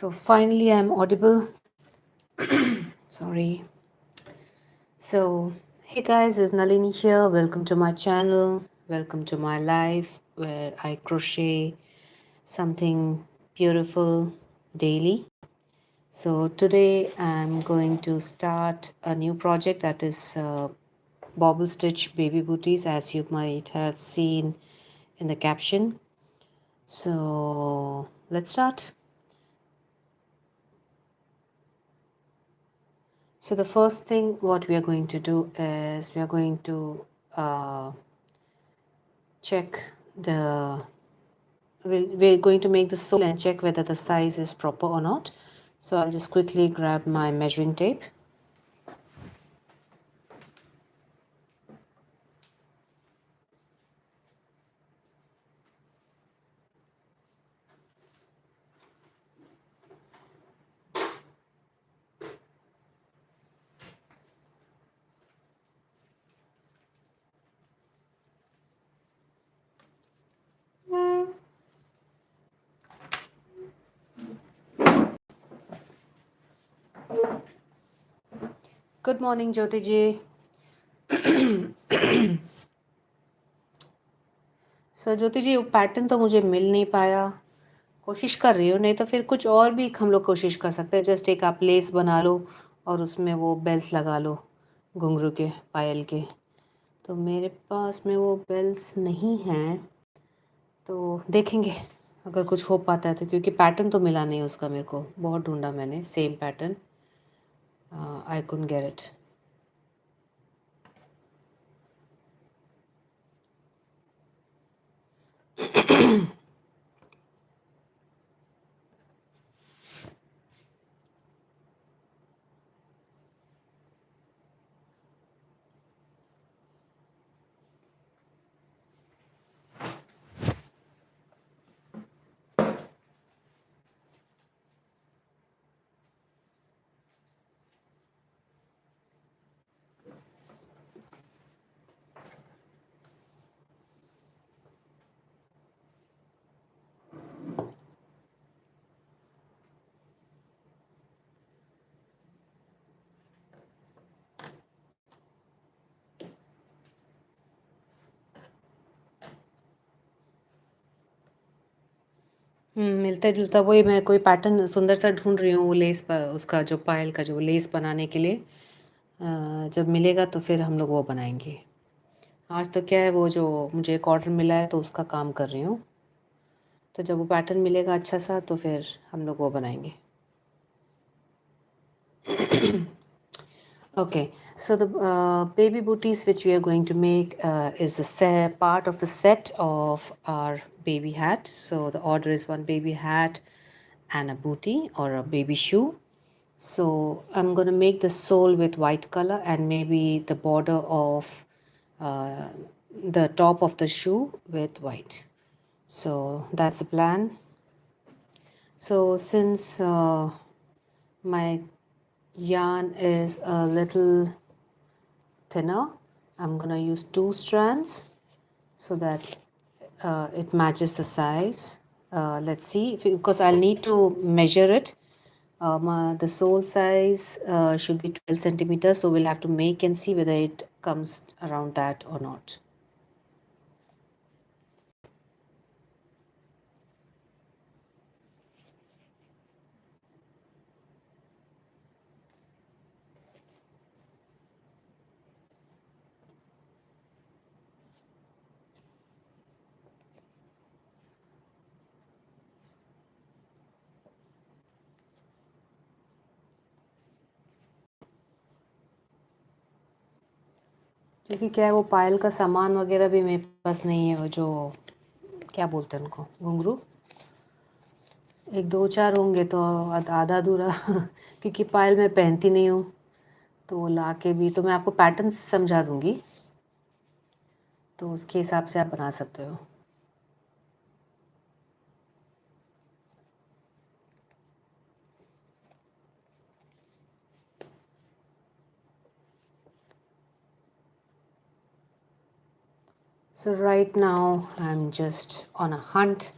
So finally I'm audible. Sorry. So hey guys, it's Nalini here. Welcome to my channel. Welcome to my life where I crochet something beautiful daily. So today I'm going to start a new project that is bobble stitch baby booties, as you might have seen in the caption. So let's start. So the first thing what we are going to do is we are going to check the we're going to make the sole and check whether the size is proper or not. So I'll just quickly grab my measuring tape. Good morning Jyoti ji. So Jyoti ji, वो pattern तो मुझे मिल नहीं पाया. कोशिश कर रही हूँ, नहीं तो फिर कुछ और भी हम लोग कोशिश कर सकते हैं. जस्ट एक आप लेस बना लो और उसमें वो बेल्स लगा लो, घुंघरू के, पायल के. तो मेरे पास में वो बेल्स नहीं हैं, तो देखेंगे अगर कुछ हो पाता है तो. क्योंकि पैटर्न तो मिला नहीं उसका, मेरे को बहुत ढूंढा मैंने same pattern. I couldn't get it. मिलता जुलता वही, मैं कोई पैटर्न सुंदर सा ढूंढ रही हूँ. वो लेस पर उसका जो पायल का जो लेस बनाने के लिए जब मिलेगा तो फिर हम लोग वो बनाएंगे. आज तो क्या है, वो जो मुझे एक ऑर्डर मिला है तो उसका काम कर रही हूँ. तो जब वो पैटर्न मिलेगा अच्छा सा तो फिर हम लोग वो बनाएंगे. Okay, so the baby booties which we are going to make is a part of the set of our baby hat. So the order is one baby hat and a bootie or a baby shoe. So I'm going to make the sole with white color and maybe the border of uh, the top of the shoe with white. So that's the plan. So since my yarn is a little thinner, I'm gonna use 2 strands so that it matches the size. Let's see, because I'll need to measure it. The sole size should be 12 centimeters, so we'll have to make and see whether it comes around that or not. क्योंकि क्या है, वो पायल का सामान वगैरह भी मेरे पास नहीं है. वो जो क्या बोलते हैं उनको, घुंघरू, 1 2 4 होंगे तो आधा अधूरा. क्योंकि पायल मैं पहनती नहीं हूँ, तो वो ला के भी तो मैं आपको पैटर्न समझा दूँगी, तो उसके हिसाब से आप बना सकते हो. So right now I'm just on a hunt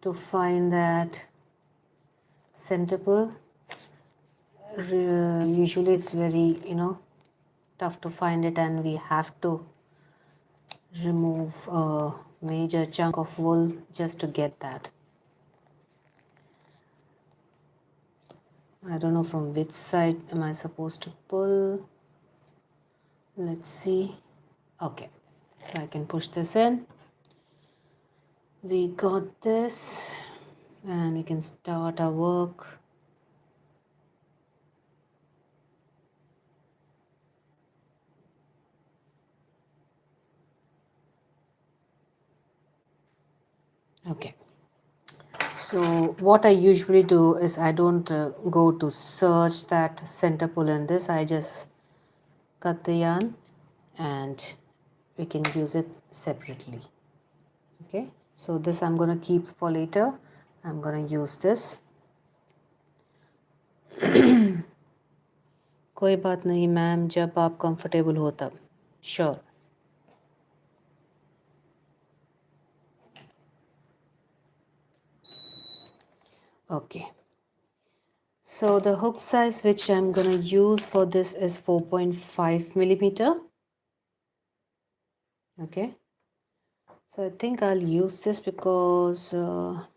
to find that center pull. Usually it's very, tough to find it, and we have to remove a major chunk of wool just to get that. I don't know from which side am I supposed to pull. Let's see. Okay, so I can push this in. We got this, and we can start our work. Okay, so what I usually do is I don't go to search that center pull in this. I just cut the yarn and we can use it separately. Okay, so this I'm going to keep for later. I'm going to use this. कोई बात नहीं ma'am, जब आप comfortable हो तब. Sure. Okay, so the hook size which I'm going to use for this is 4.5 millimeter. Okay, so I think I'll use this because we'll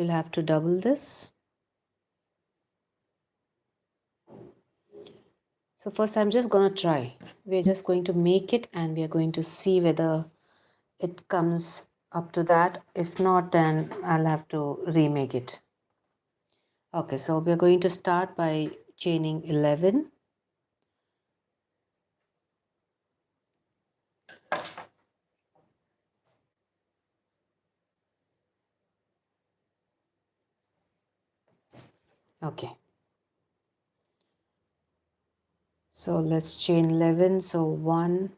have to double this. So first I'm just going to try. We're just going to make it and we're going to see whether it comes up to that. If not, then I'll have to remake it. Okay, so we're going to start by chaining 11. Okay, so let's chain 11. So 1,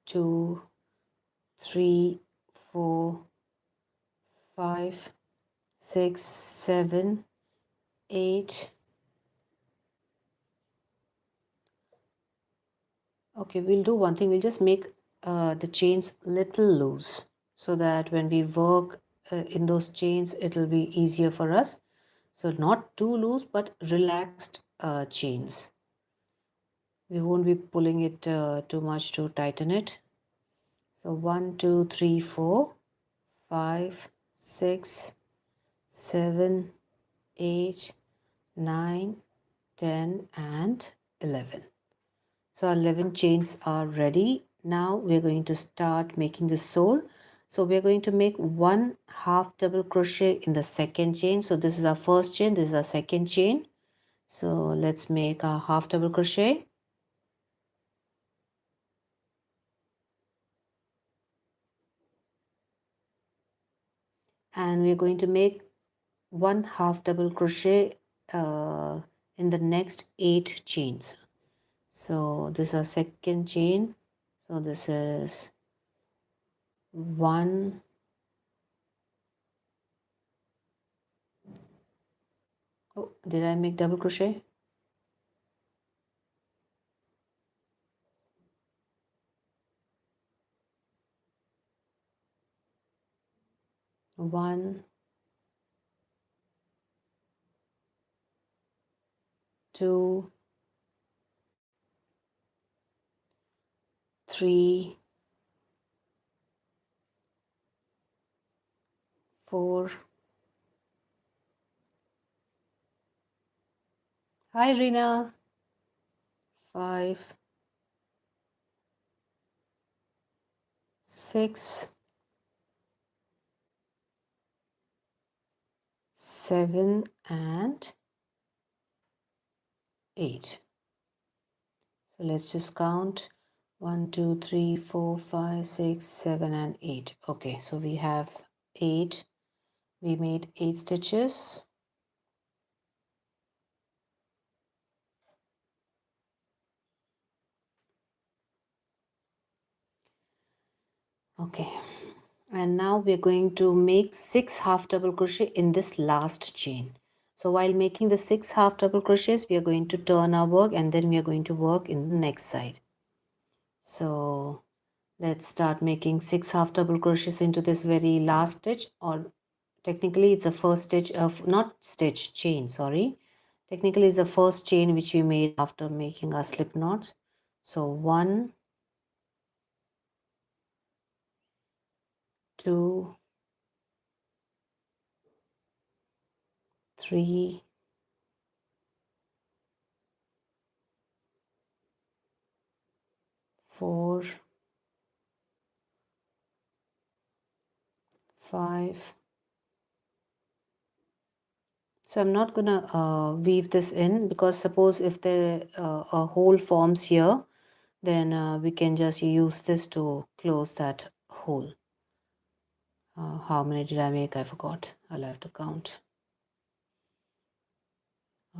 2, 3, 4, 5, 6, 7, 8. Okay, we'll do one thing. We'll just make the chains little loose so that when we work in those chains, it'll be easier for us. So not too loose, but relaxed chains. We won't be pulling it too much to tighten it. So 1, 2, 3, 4, 5, 6, 7, 8, 9, 10, and 11. So our 11 chains are ready. Now we're going to start making the sole. So we're going to make 1 half double crochet in the second chain. So this is our first chain, this is our second chain. So let's make a half double crochet. And we're going to make 1 half double crochet in the next 8 chains. So this is our second chain. So this is 1, oh, did I make double crochet? One, 2, 3, 4. Hi Rina. 5, 6, 7, and 8. So let's just count 1, 2, 3, 4, 5, 6, 7, and 8. Okay, so we have 8. We made 8 stitches. Okay, and now we're going to make 6 half double crochet in this last chain. So while making the 6 half double crochets, we are going to turn our work and then we are going to work in the next side. So let's start making 6 half double crochets into this very last stitch, or Technically it's the first stitch of, not stitch, chain, sorry. Technically it's the first chain which we made after making our slip knots. So 1, 2, 3, 4, 5. So I'm not gonna weave this in, because suppose if the a hole forms here, then we can just use this to close that hole. How many did I make? I forgot. I'll have to count.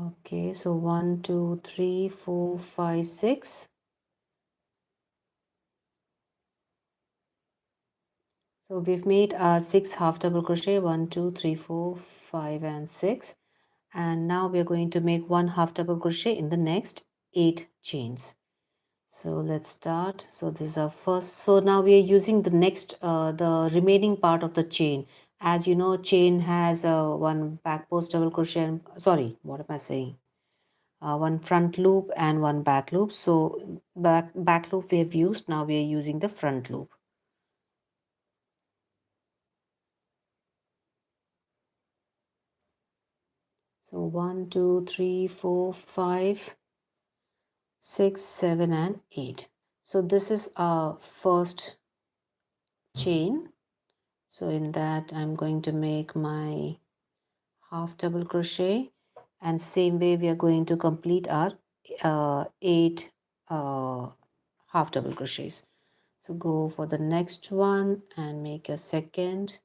Okay, so 1, 2, 3, 4, 5, 6. So we've made our 6 half double crochet, 1, 2, 3, 4, 5 and 6. And now we are going to make 1 half double crochet in the next 8 chains. So let's start. So this is our first. So now we are using the next, the remaining part of the chain. As you know, chain has one back post double crochet. And, sorry, what am I saying? One front loop and one back loop. So back loop we have used. Now we are using the front loop. So 1, 2, 3, 4, 5, 6, 7 and 8. So this is our first chain. So in that I'm going to make my half double crochet, and same way we are going to complete our 8 half double crochets. So go for the next one and make a second.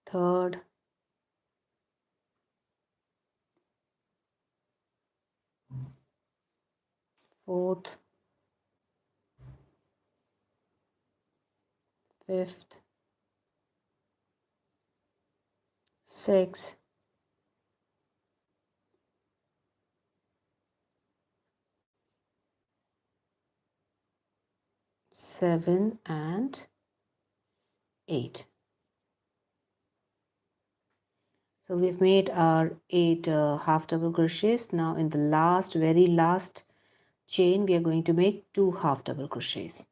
Third. Fourth. Fifth. Sixth. Seven and 8. So we've made our 8 half double crochets. Now in the last, very last chain, we are going to make 2 half double crochets.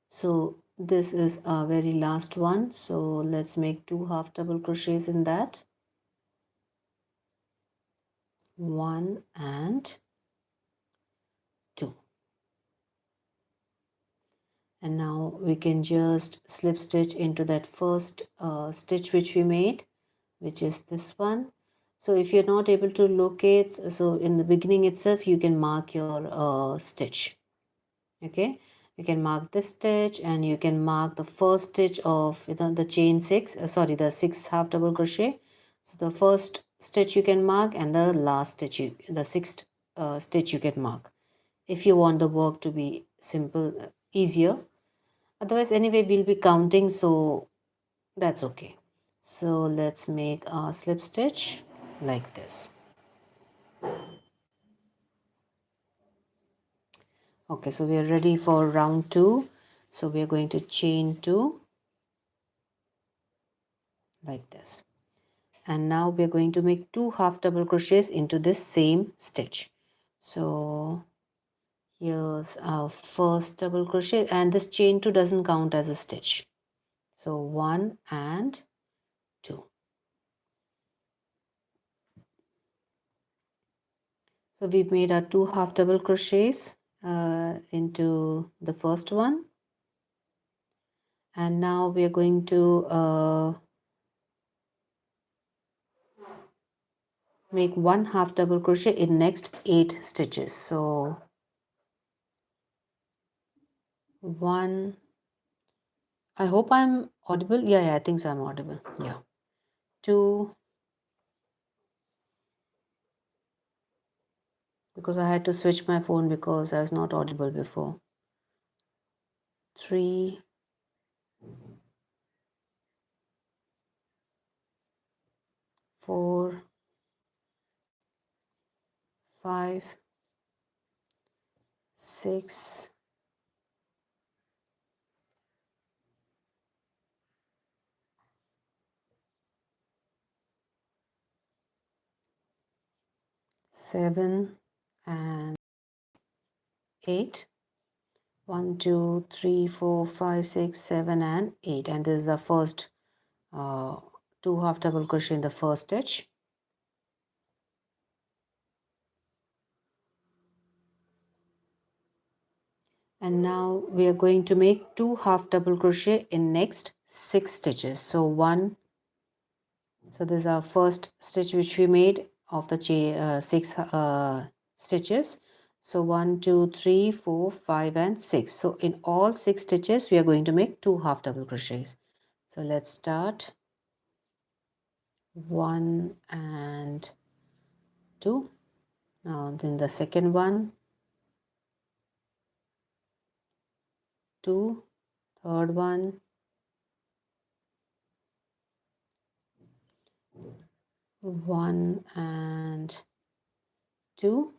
So this is our very last one. So let's make 2 half double crochets in that. 1 and 2. And now we can just slip stitch into that first stitch which we made, which is this one. So if you're not able to locate, so in the beginning itself you can mark your stitch. Okay, you can mark this stitch, and you can mark the first stitch of the chain 6, sorry, the 6 half double crochet. So the first stitch you can mark, and the last stitch, the 6th stitch you can mark, if you want the work to be simple, easier. Otherwise, anyway, we'll be counting, so that's okay. So let's make a slip stitch like this. Okay, so we are ready for round 2. So we are going to chain 2 like this. And now we are going to make 2 half double crochets into this same stitch. So here's our first double crochet, and this chain 2 doesn't count as a stitch. So 1 and 2. So we've made our 2 half double crochets into the first one, and now we are going to make 1 half double crochet in next 8 stitches. So 1, I hope I'm audible. Yeah, I think so, I'm audible. Yeah. 2, because I had to switch my phone because I was not audible before. 3, 4, 5, 6, 7 and 8. 1, 2, 3, 4, 5, 6, 7 and 8, and this is the first 2 half double crochet in the first stitch. And now we are going to make 2 half double crochet in next 6 stitches. So this is our first stitch which we made of the 6 stitches. So 1, 2, 3, 4, 5 and 6. So in all 6 stitches we are going to make 2 half double crochets. So let's start. 1 and 2. Now then the second one, 2, third one, 1 and 2.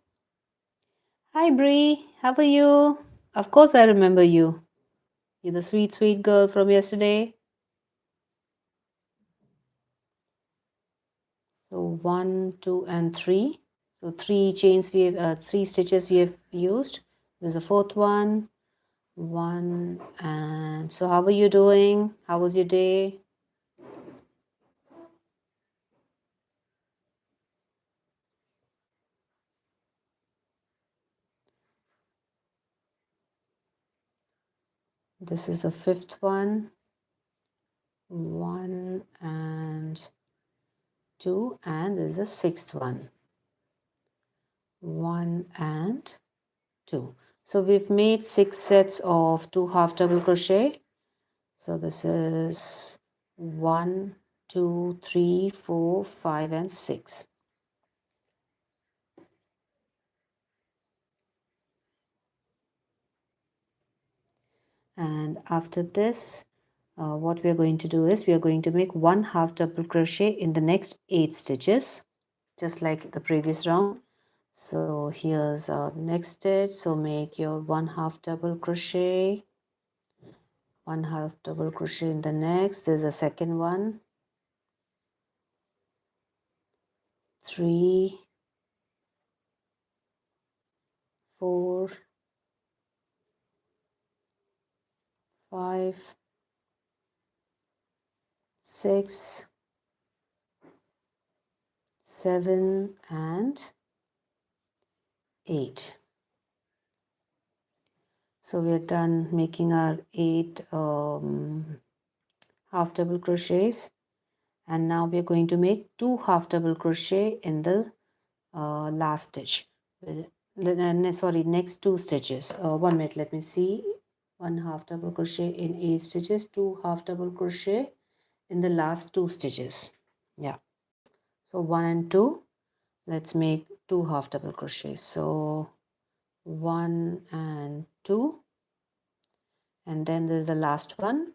Hi Bree, how are you? Of course I remember you. You're the sweet, sweet girl from yesterday. So 1, 2 and 3. So 3 chains we have, 3 stitches we have used. There's a fourth one. 1 and so how are you doing? How was your day? This is the fifth one. 1 and 2, and this is the sixth one. 1 and 2. So we've made 6 sets of 2 half double crochet. So this is 1, 2, 3, 4, 5 and 6. And after this, what we are going to do is we are going to make 1 half double crochet in the next 8 stitches, just like the previous round. So here's our next stitch. So make your 1 half double crochet, 1 half double crochet in the next. There's a second one, 3, 4, 5, 6, 7 and 8. So we are done making our 8 half double crochets, and now we are going to make 2 half double crochet in the last stitch. Sorry, next 2 stitches. 1 minute, let me see. 1 half double crochet in 8 stitches, 2 half double crochet in the last 2 stitches. Yeah, so 1 and 2. Let's make 2 half double crochets. So 1 and 2, and then there's the last one.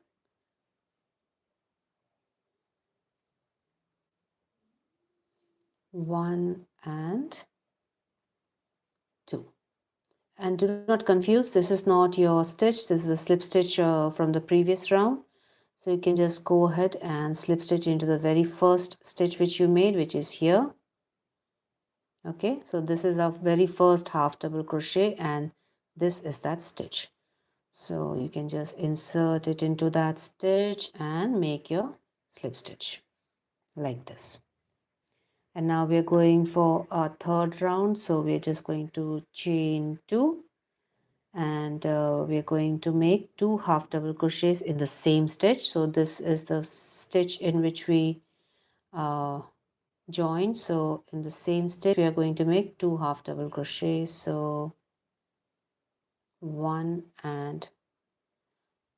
1 and 2. And do not confuse, this is not your stitch, this is a slip stitch from the previous round. So you can just go ahead and slip stitch into the very first stitch which you made, which is here. Okay, so this is our very first half double crochet, and this is that stitch. So you can just insert it into that stitch and make your slip stitch like this. And now we are going for our third round. So we are just going to chain 2, and we are going to make 2 half double crochets in the same stitch. So this is the stitch in which we joined. So in the same stitch we are going to make 2 half double crochets. So 1 and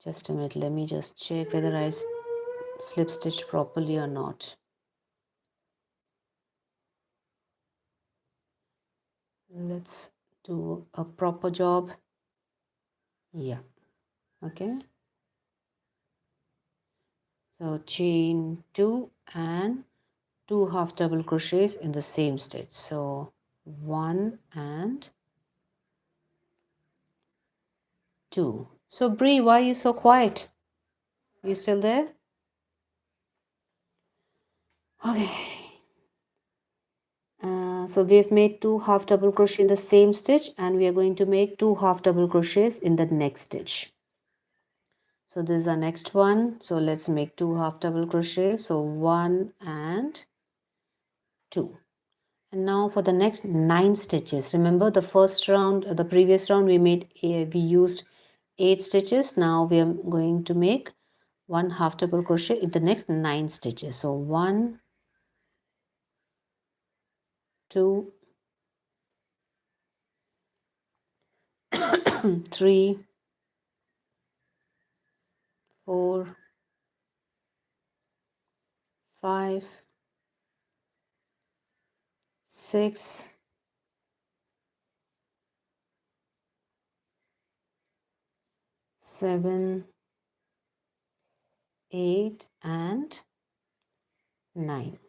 just a minute, let me just check whether I slip stitched properly or not. Let's do a proper job. Yeah, okay. So chain 2 and 2 half double crochets in the same stitch. So 1 and 2. So Bree, why are you so quiet? You still there? Okay. So we've made 2 half double crochet in the same stitch, and we are going to make 2 half double crochets in the next stitch. So this is our next one. So let's make 2 half double crochet. So 1 and 2. And now for the next 9 stitches. Remember the first round, the previous round we used 8 stitches. Now we are going to make 1 half double crochet in the next 9 stitches. So 1, 2, 3, 4, 5, 6, 7, 8 and 9.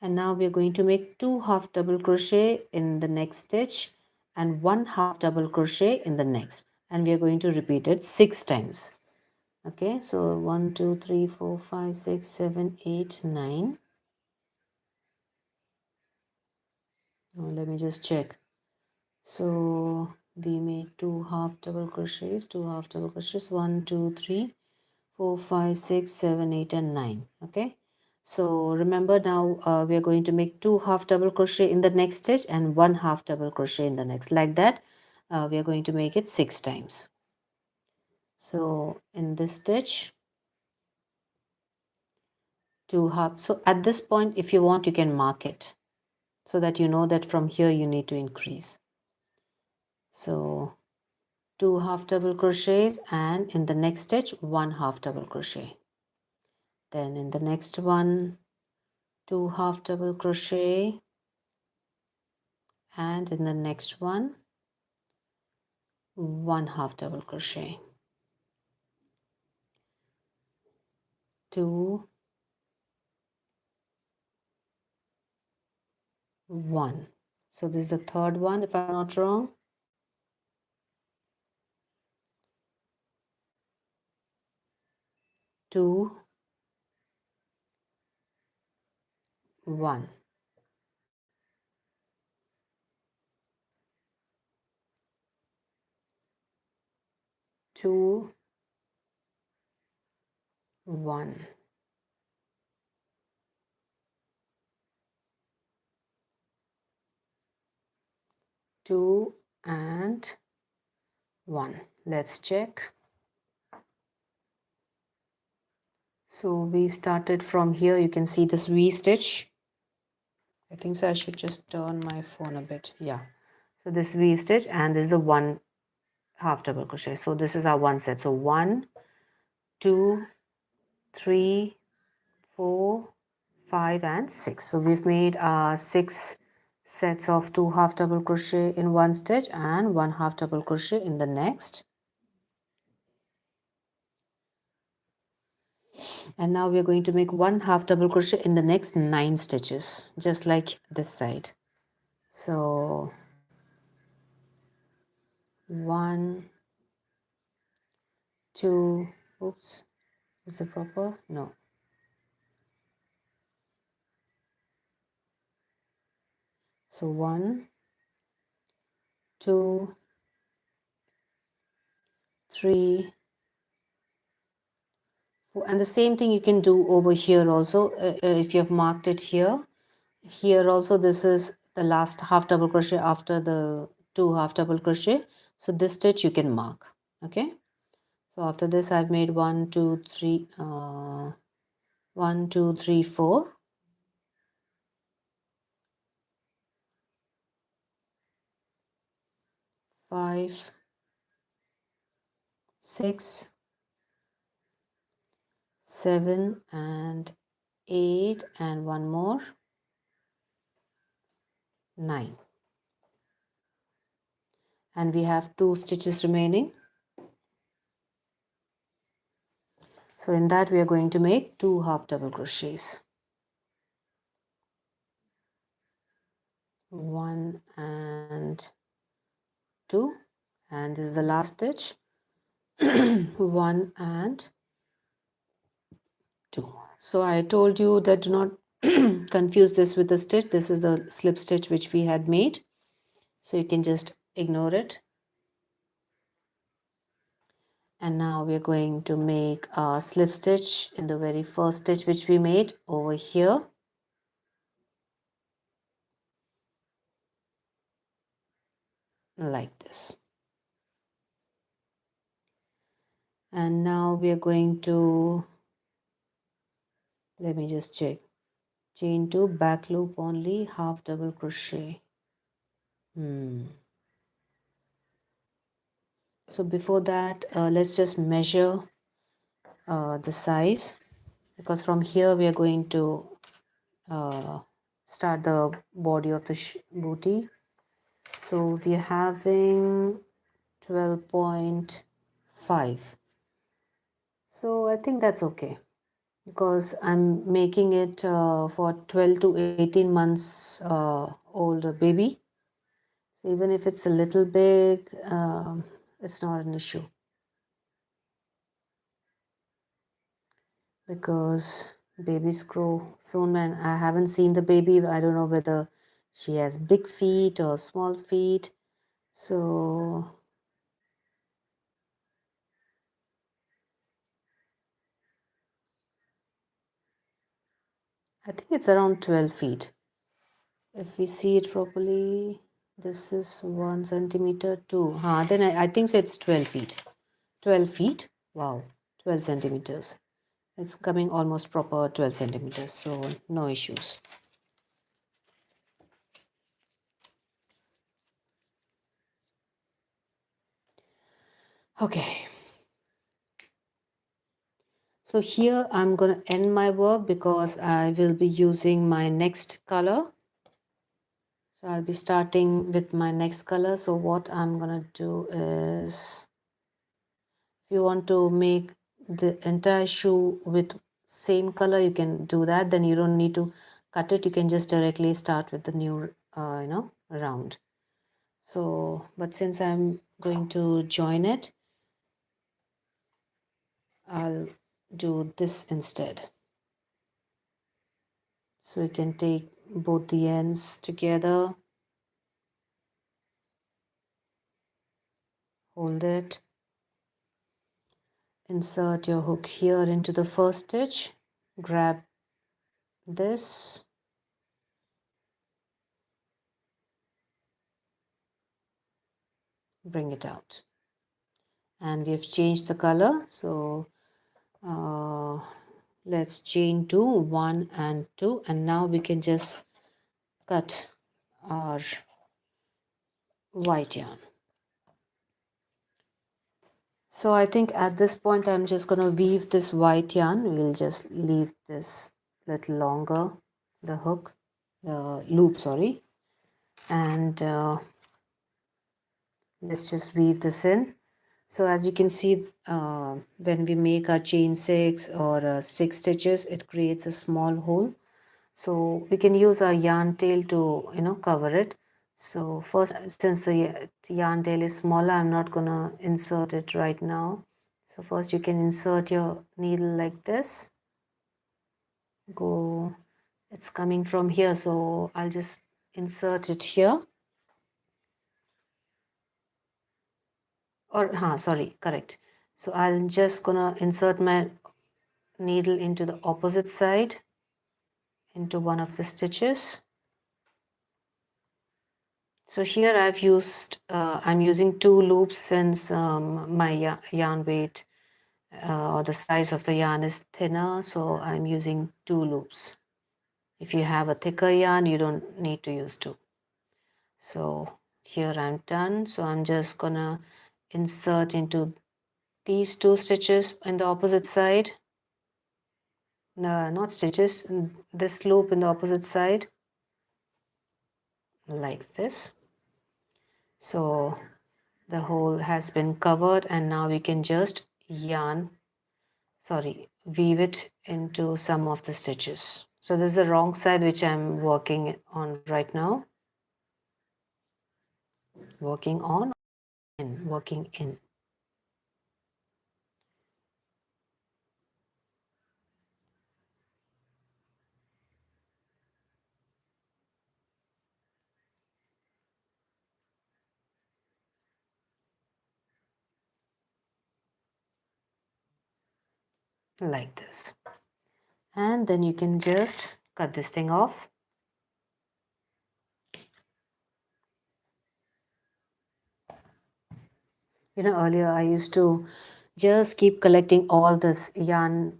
And now we are going to make 2 half double crochet in the next stitch and 1 half double crochet in the next, and we are going to repeat it 6 times. Okay, so 1 2 3 4 5 6 7 8 9. Now let me just check. So we made 2 half double crochets, 2 half double crochets, 1 2 3 4 5 6 7 8 and 9. Okay, so remember now we are going to make 2 half double crochet in the next stitch and 1 half double crochet in the next, like that. We are going to make it 6 times. So in this stitch, 2 half. So at this point, if you want, you can mark it so that you know that from here you need to increase. So 2 half double crochets, and in the next stitch 1 half double crochet. Then in the next one, 2 half double crochet, and in the next one, 1 half double crochet. 2, 1. So this is the third one, if I'm not wrong. 2, 1. 2, 1. 2 and 1. Let's check. So we started from here. You can see this V stitch. I think so I should just turn my phone a bit. Yeah. So this V stitch, and this is the 1 half double crochet. So this is our one set. So 1, 2, 3, 4, 5 and 6. So we've made 6 sets of 2 half double crochet in one stitch and 1 half double crochet in the next. And now we are going to make 1 half double crochet in the next 9 stitches, just like this side. So 1, 2, oops, is it proper? No. So 1, 2, 3, 4, and the same thing you can do over here also. If you have marked it here, here also this is the last half double crochet after the 2 half double crochet. So this stitch you can mark. Okay. So after this I've made 1, 2, 3, 1, 2, 3, 4. 5, 6, 7 and 8 and one more, 9. And we have 2 stitches remaining. So in that we are going to make 2 half double crochets. 1 and 2, and this is the last stitch. 1 and 2. So I told you that do not confuse this with the stitch. This is the slip stitch which we had made, so you can just ignore it. And now we're going to make a slip stitch in the very first stitch which we made over here. Like this. And now we are going to, let me just check, chain 2, back loop only, half double crochet. So before that, let's just measure the size, because from here we are going to start the body of the booty. So we are having 12.5. So I think that's okay, because I'm making it for 12 to 18 months old baby. So even if it's a little big, it's not an issue, because babies grow soon, and I haven't seen the baby. I don't know whether she has big feet or small feet. So I think it's around 12 feet. If we see it properly, this is 1 centimeter too. Then I think so it's 12 feet. 12 feet. Wow. 12 centimeters. It's coming almost proper 12 centimeters. So no issues. Okay. So here I'm going to end my work, because I will be using my next color. So I'll be starting with my next color. So what I'm going to do is, if you want to make the entire shoe with same color, you can do that. Then you don't need to cut it. You can just directly start with the new, round. So, but since I'm going to join it, I'll do this instead. So you can take both the ends together, hold it, insert your hook here into the first stitch, grab this, bring it out, and we've changed the color. So let's chain 2, 1 and 2, and now we can just cut our white yarn. So I think at this point I'm just going to weave this white yarn. We'll just leave this little longer, the hook, the loop, sorry, and let's just weave this in. So as you can see, when we make our chain 6 or 6 stitches, it creates a small hole. So we can use our yarn tail to, cover it. So first, since the yarn tail is smaller, I'm not gonna insert it right now. So first you can insert your needle like this. It's coming from here, so I'll just insert it here. Sorry, correct. So I'm just gonna insert my needle into the opposite side, into one of the stitches. So here I'm using 2 loops, since my yarn weight or the size of the yarn is thinner, so I'm using 2 loops. If you have a thicker yarn, you don't need to use 2. So here I'm done. So I'm just gonna insert into these 2 stitches in the opposite side. No, not stitches, this loop in the opposite side, like this. So the hole has been covered, and now we can just weave it into some of the stitches. So this is the wrong side which I'm working on right now. Working on in, working in. Like this. And then you can just cut this thing off. Earlier I used to just keep collecting all this yarn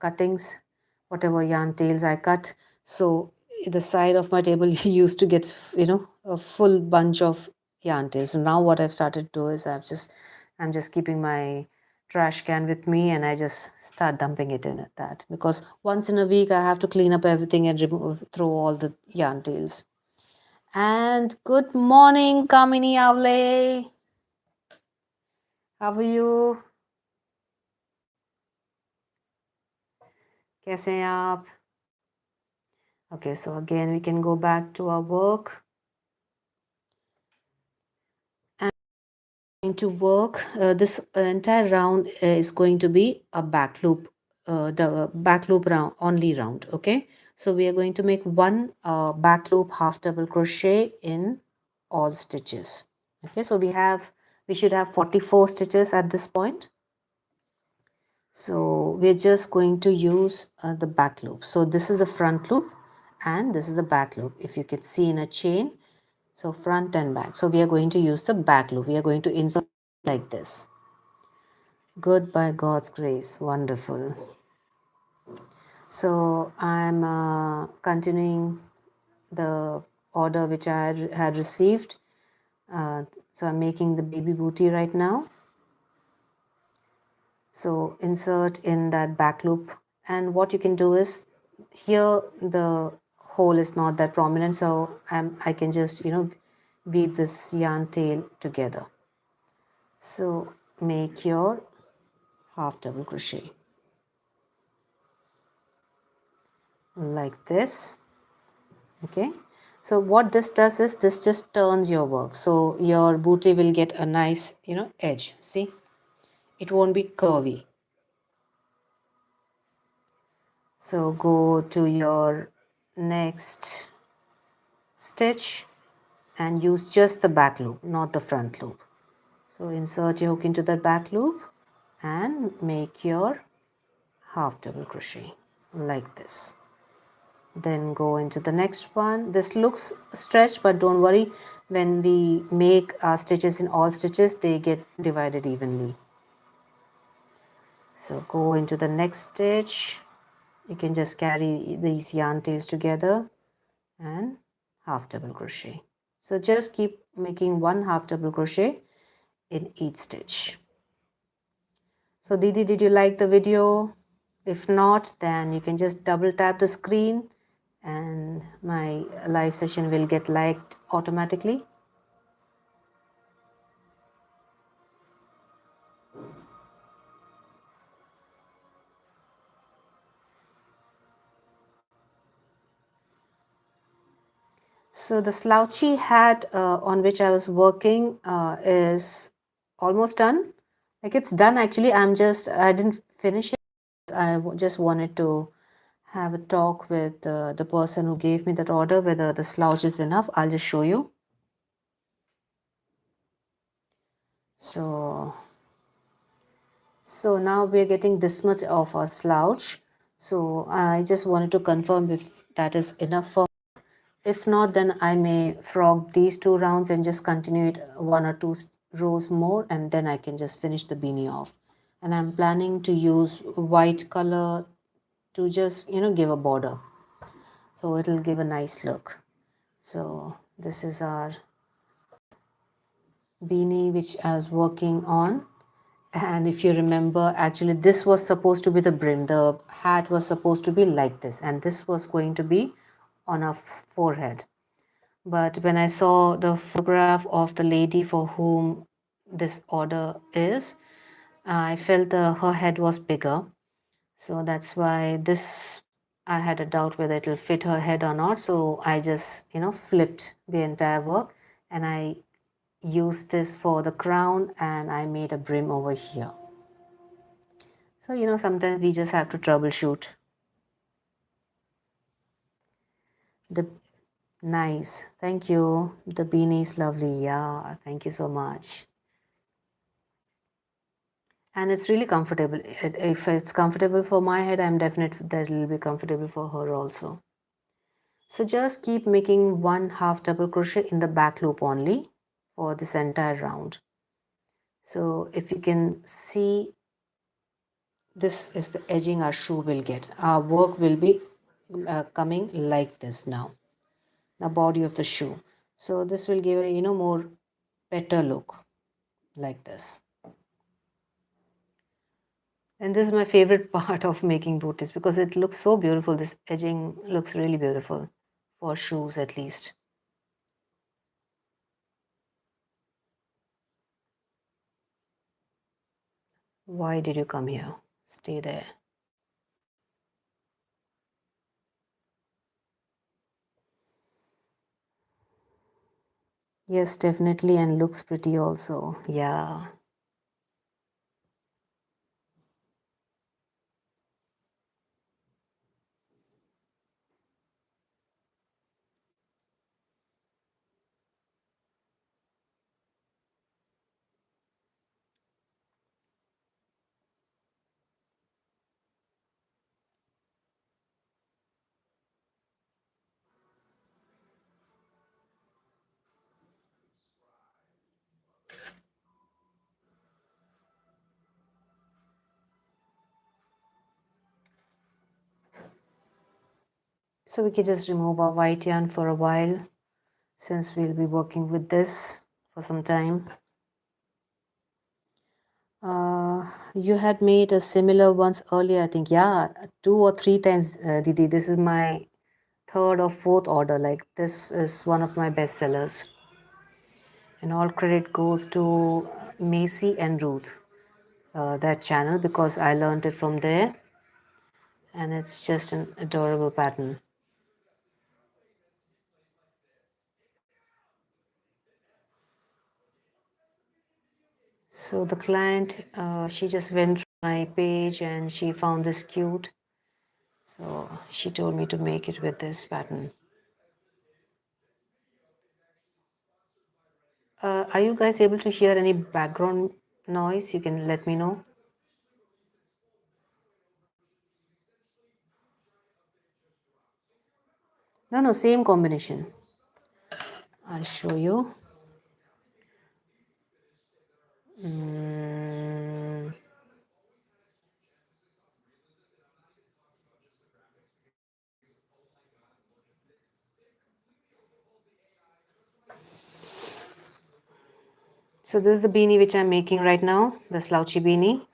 cuttings, whatever yarn tails I cut. So the side of my table used to get, a full bunch of yarn tails. So now what I've started to do is I'm just keeping my trash can with me, and I just start dumping it in at that, because once in a week I have to clean up everything and throw all the yarn tails. And good morning, Kamini Avle. How are you? कैसे हैं आप? Okay, so again we can go back to our work. And going to work, this entire round is going to be a back loop, the back loop round, only round. Okay, so we are going to make one back loop half double crochet in all stitches. Okay, so we should have 44 stitches at this point. So we're just going to use the back loop. So this is the front loop and this is the back loop. If you can see in a chain, so front and back. So we are going to use the back loop. We are going to insert like this. Good, by God's grace. Wonderful. So I'm continuing the order which I had received. So I'm making the baby booty right now. So insert in that back loop, and what you can do is, here the hole is not that prominent, so I can just weave this yarn tail together. So make your half double crochet like this. Okay, so what this does is this just turns your work, so your booty will get a nice edge. See, it won't be curvy. So go to your next stitch and use just the back loop, not the front loop. So insert your hook into the back loop and make your half double crochet like this. Then go into the next one. This looks stretched, but don't worry, when we make our stitches in all stitches, they get divided evenly. So go into the next stitch. You can just carry these yarn tails together and half double crochet. So just keep making one half double crochet in each stitch. So Didi, did you like the video? If not, then you can just double tap the screen and my live session will get liked automatically. So the slouchy hat on which I was working is almost done. Like, it's done actually. I didn't finish it. I just wanted to have a talk with the person who gave me that order, whether the slouch is enough. I'll just show you. So now we're getting this much of a slouch. So I just wanted to confirm if that is enough for. If not, then I may frog these 2 rounds and just continue it 1 or 2 rows more, and then I can just finish the beanie off. And I'm planning to use white color to just give a border, so it'll give a nice look. So this is our beanie which I was working on. And if you remember, actually this was supposed to be the brim. The hat was supposed to be like this, and this was going to be on a forehead. But when I saw the photograph of the lady for whom this order is, I felt her head was bigger. So that's why this, I had a doubt whether it will fit her head or not. So I just, flipped the entire work, and I used this for the crown, and I made a brim over here. So, sometimes we just have to troubleshoot. The Nice. Thank you. The beanie is lovely. Yeah, thank you so much. And it's really comfortable. If it's comfortable for my head, I'm definite that it'll be comfortable for her also. So just keep making one half double crochet in the back loop only for this entire round. So if you can see, this is the edging our shoe will get. Our work will be coming like this now, the body of the shoe. So this will give a more better look like this. And this is my favorite part of making booties because it looks so beautiful. This edging looks really beautiful for shoes at least. Why did you come here? Stay there. Yes, definitely, and looks pretty also. Yeah. So we can just remove our white yarn for a while since we'll be working with this for some time. You had made a similar ones earlier, I think. Yeah, 2 or 3 times, Didi. This is my third or fourth order. Like, this is one of my best sellers. And all credit goes to Macy and Ruth, that channel, because I learned it from there. And it's just an adorable pattern. So the client, she just went through my page and she found this cute. So she told me to make it with this pattern. Are you guys able to hear any background noise? You can let me know. No, no, same combination. I'll show you. Mm. So this is the beanie which I'm making right now, the slouchy beanie.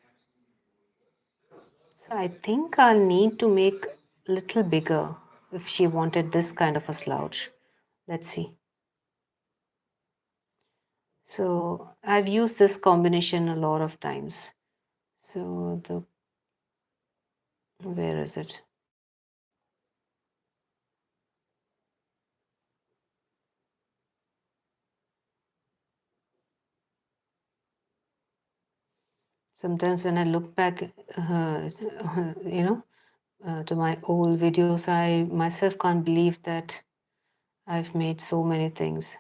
So I think I'll need to make a little bigger if she wanted this kind of a slouch. Let's see. So I've used this combination a lot of times. So where is it? Sometimes when I look back, to my old videos, I myself can't believe that I've made so many things.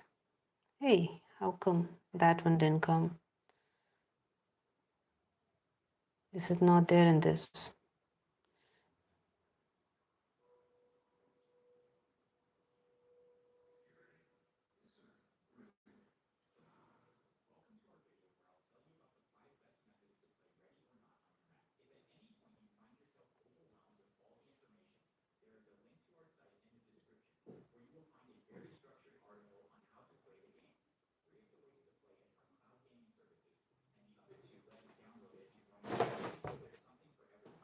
Hey, how come that one didn't come? Is it not there in this?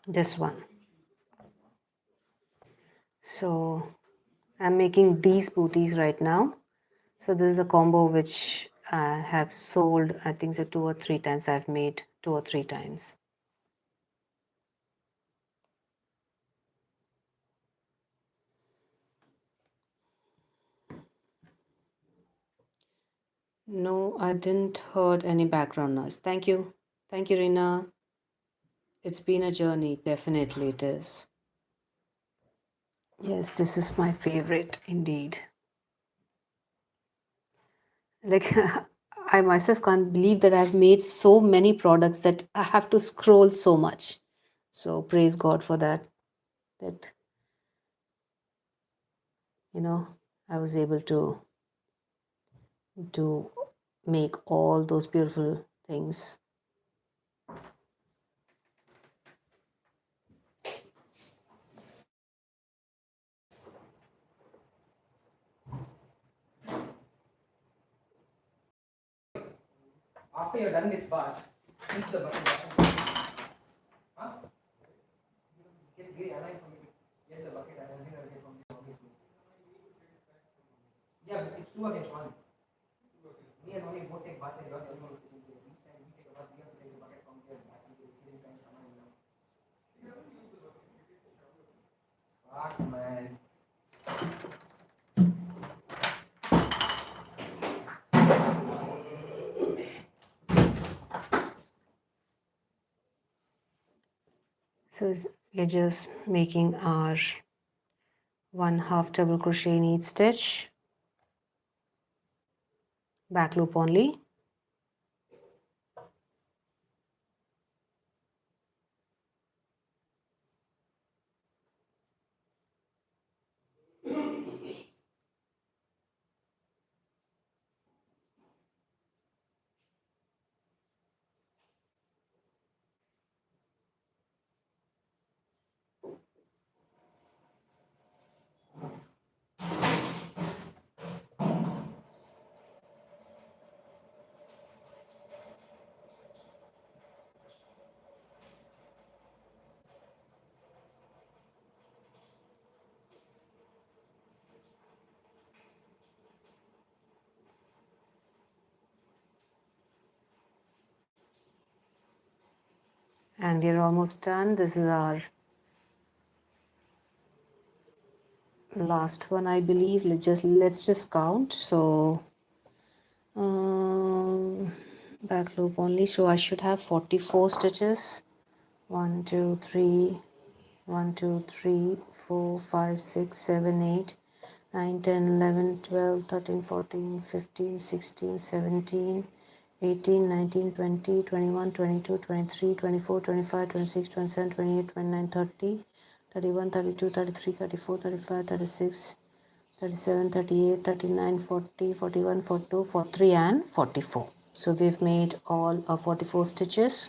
This one. So I'm making these booties right now. So this is a combo which I have sold, I think so 2 or 3 times. I've made 2 or 3 times. No, I didn't heard any background noise. Thank you. Thank you, Rina. It's been a journey. Definitely it is. Yes, this is my favorite indeed. Like, I myself can't believe that I've made so many products that I have to scroll so much. So praise God for that. That, I was able to make all those beautiful things. After you're done with bath, keep the bucket. Huh? Get aligned from it. Get the bucket. I don't think I'll get from this. Yeah, but it's two against one. Me and mommy both take bath and you're the only one who's taking care. Each time we take a bath, we have to take the bucket from here back. We didn't time come on now. Fuck, man. So we're just making our 1/2 double crochet in each stitch, back loop only. And we're almost done. This is our last one, I believe. Let's just count. So back loop only, so I should have 44 stitches. 1 2 3 1 2 3 4 5 6 7 8 9 10 11 12 13 14 15 16 17 18 19 20 21 22 23 24 25 26 27 28 29 30 31 32 33 34 35 36 37 38 39 40 41 42 43 and 44. So we've made all 44 stitches.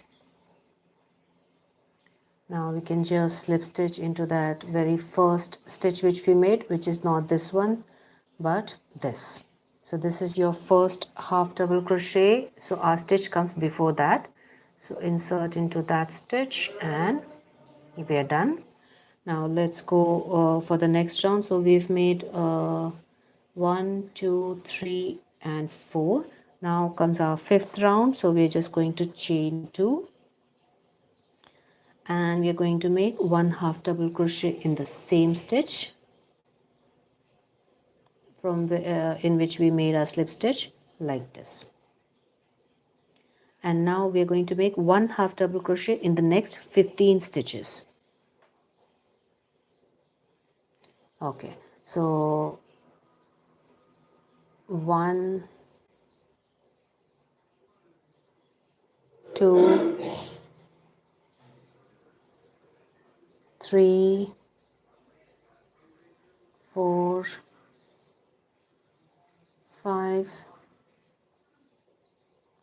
Now we can just slip stitch into that very first stitch which we made, which is not this one but this. So this is your first half double crochet, so our stitch comes before that. So insert into that stitch and we are done. Now let's go for the next round. So we've made 1 2 3 and 4. Now comes our fifth round, so we're just going to chain 2 and we are going to make 1/2 double crochet in the same stitch from in which we made our slip stitch, like this. And now we are going to make 1/2 double crochet in the next 15 stitches. Okay, so 1 2 3 4 5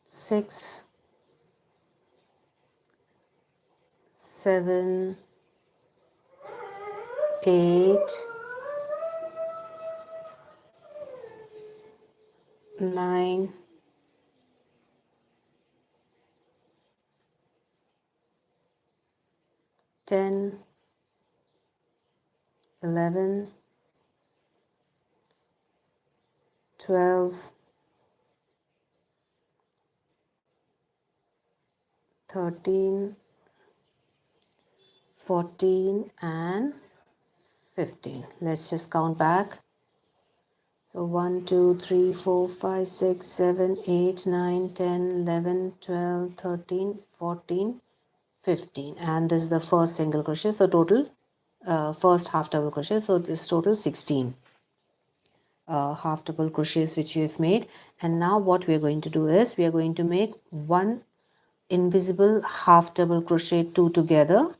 6 7 8 9 10 11 12 13 14 and 15. Let's just count back. So 1, 2, 3, 4, 5, 6, 7, 8, 9, 10, 11, 12, 13, 14, 15, and this is the first single crochet. So total first half double crochet, so this total 16 half double crochets which we have made. And now what we are going to do is we are going to make one invisible half double crochet two together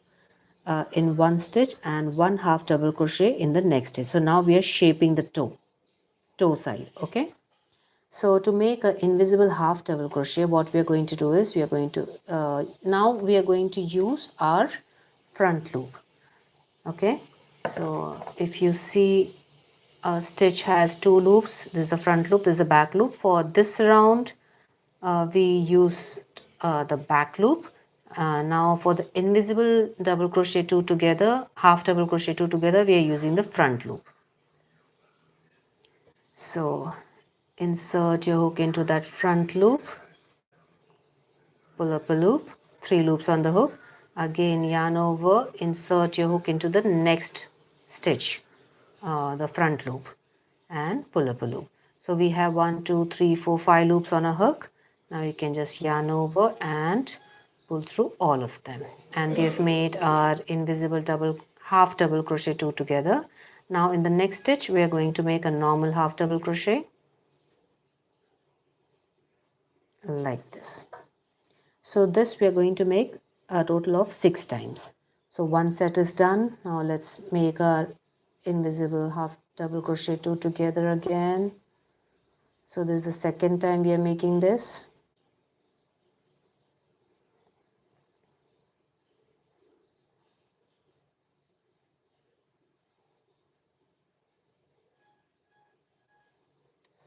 in one stitch and one half double crochet in the next stitch. So now we are shaping the toe side. Okay, so to make an invisible half double crochet, what we are going to do is we are going to now we are going to use our front loop. Okay, so if you see a stitch has two loops, this is the front loop, this is the back loop. For this round we used the back loop. Now for the invisible double crochet two together, half double crochet two together, we are using the front loop. So insert your hook into that front loop, pull up a loop, three loops on the hook, again yarn over, insert your hook into the next stitch, the front loop, and pull up a loop. So we have 1, 2, 3, 4, 5 loops on a hook. Now you can just yarn over and pull through all of them, and we have made our invisible half double crochet two together. Now in the next stitch we are going to make a normal half double crochet like this. So this we are going to make a total of 6 times. So one set is done. Now let's make our invisible half double crochet two together again. So this is the second time we are making this.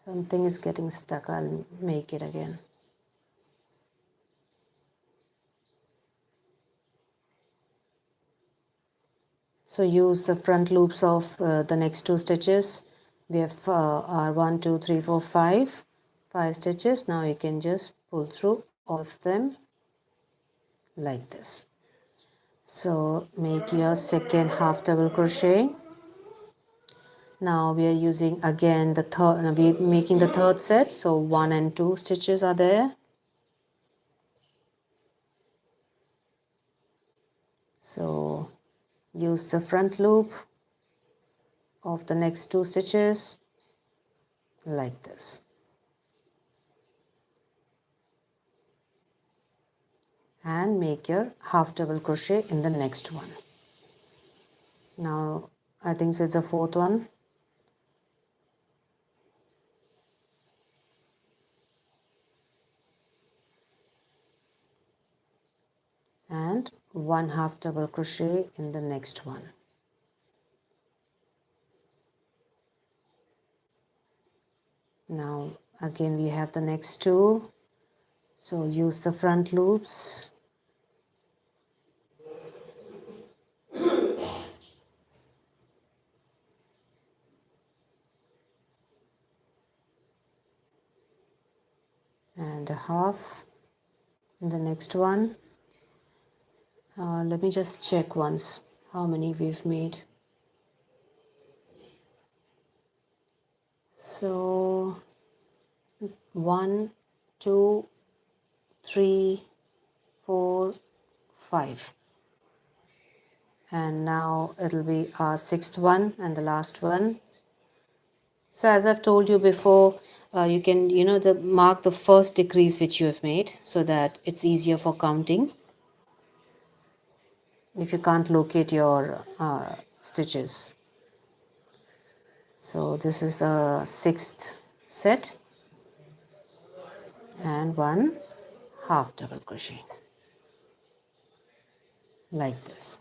Something is getting stuck. I'll make it again. So use the front loops of the next two stitches. We have our 1, 2, 3, 4, 5 stitches. Now you can just pull through all of them like this. So make your second half double crochet. Now we are using again the third, we're making the third set. So 1 and 2 stitches are there. So use the front loop of the next two stitches like this, and make your half double crochet in the next one. Now I think so it's the fourth one. And one half double crochet in the next one. Now again we have the next two, so use the front loops and a half in the next one. Let me just check once how many we've made. So 1, 2, 3, 4, 5, and now it'll be our sixth one and the last one. So as I've told you before, you can mark the first decrease which you have made so that it's easier for counting if you can't locate your stitches. So this is the sixth set and one half double crochet like this.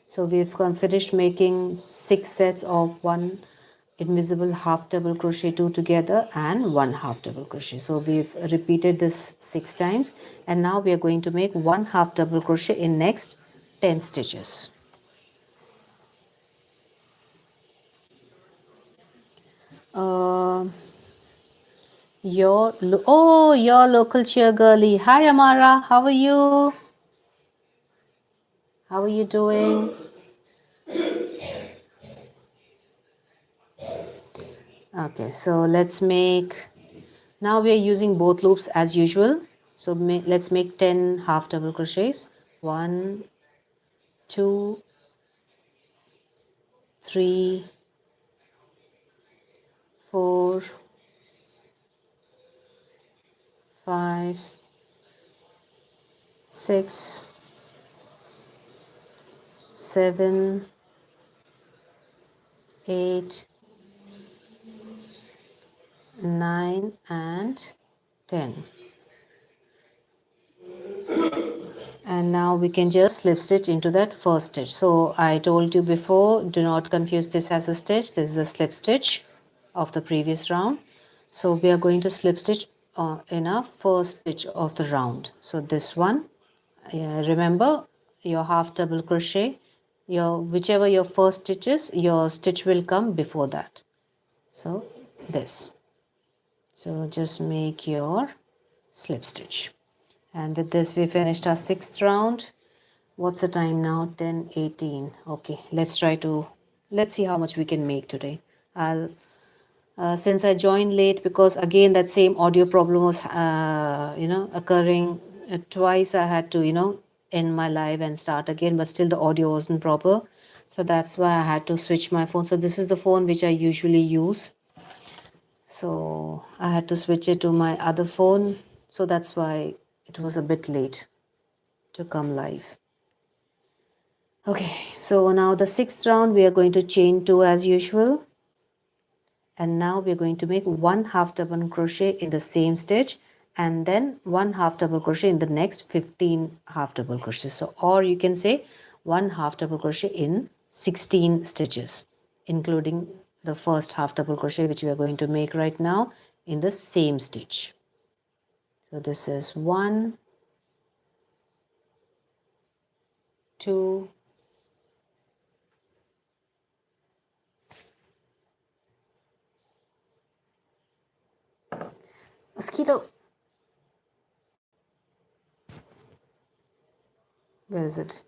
So we've finished making 6 sets of one invisible half double crochet two together and one half double crochet. So we've repeated this 6 times, and now we are going to make one half double crochet in next 10 stitches. Your local cheer girly. Hi Amara, how are you? How are you doing? Okay, so let's make, now we are using both loops as usual. So let's make 10 half double crochets. 1, 2, 3, 4, 5, 6, 7, 8, 9 and 10. And now we can just slip stitch into that first stitch. So I told you before, do not confuse this as a stitch. This is a slip stitch of the previous round. So we are going to slip stitch in our first stitch of the round. So this one, remember your half double crochet, your whichever your first stitch is, your stitch will come before that. So this. So just make your slip stitch. And with this we finished our sixth round. What's the time now? 10:18. Okay, let's see how much we can make today. I'll since I joined late, because again that same audio problem was occurring twice. I had to end my live and start again, but still the audio wasn't proper. So that's why I had to switch my phone. So this is the phone which I usually use. So I had to switch it to my other phone. So that's why it was a bit late to come live. Okay, so now the sixth round we are going to chain 2 as usual, and now we're going to make 1 half double crochet in the same stitch, and then 1 half double crochet in the next 15 half double crochets. So, or you can say 1 half double crochet in 16 stitches, including the first half double crochet which we are going to make right now in the same stitch. So this is 1, 2, mosquito, where is it?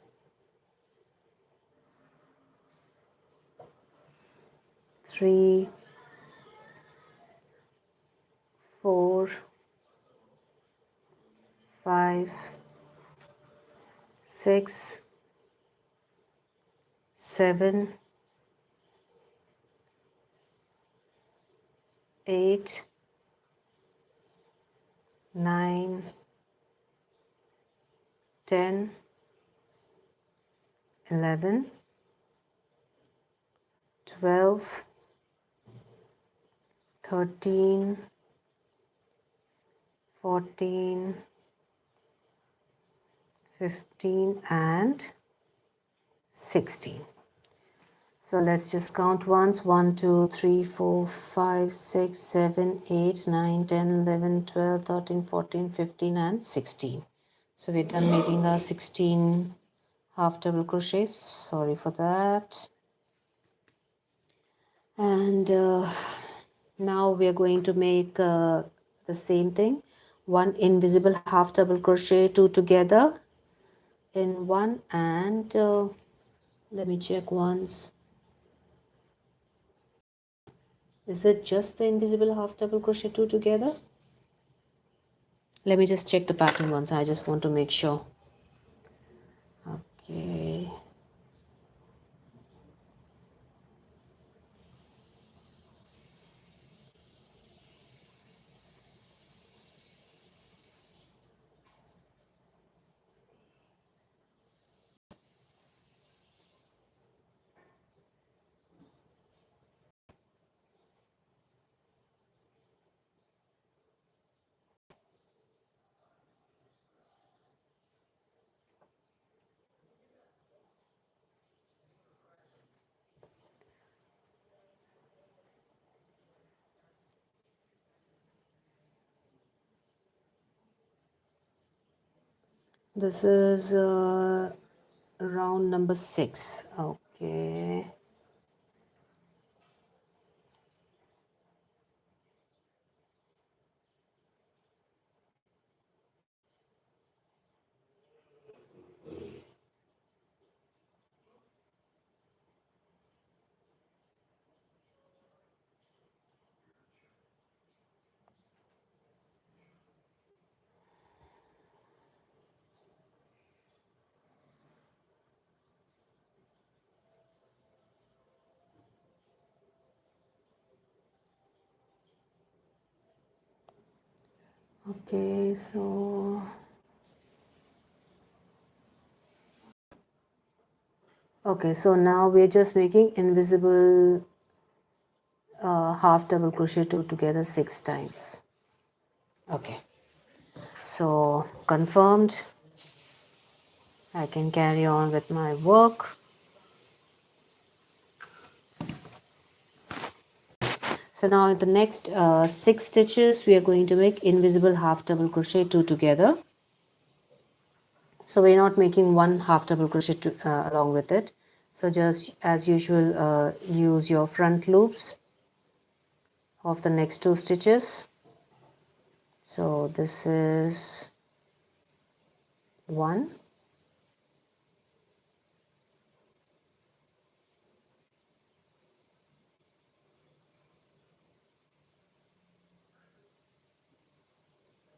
3, 4, 5, 6, 7, 8, 9, 10, 11, 12, 13, 14, 15 and 16. So let's just count once. 1, 2, 3, 4, 5, 6, 7, 8, 9, 10, 11, 12, 13, 14, 15 and 16. So we're done making our 16 half double crochets. Sorry for that. And now we are going to make the same thing. 1 invisible half double crochet, 2 together in one, and let me check once. Is it just the invisible half double crochet 2 together? Let me just check the pattern once. I just want to make sure. Okay. This is round number 6. Okay. Okay, so now we're just making invisible half double crochet two together 6 times. Okay, so confirmed. I can carry on with my work. So now in the next 6 stitches we are going to make invisible half double crochet two together. So we're not making one half double crochet along with it. So just as usual, use your front loops of the next 2 stitches. So this is 1,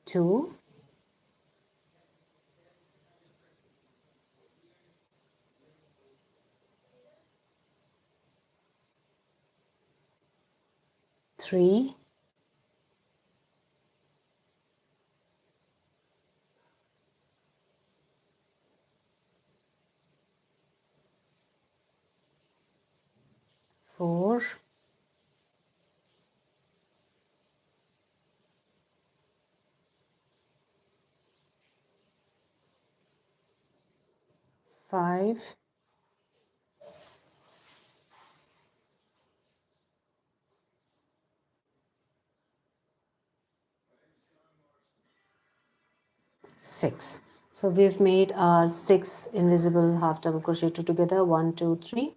2, 3, 4, 5, 6. So we've made our 6 invisible half double crochet two together. 1, 2, 3,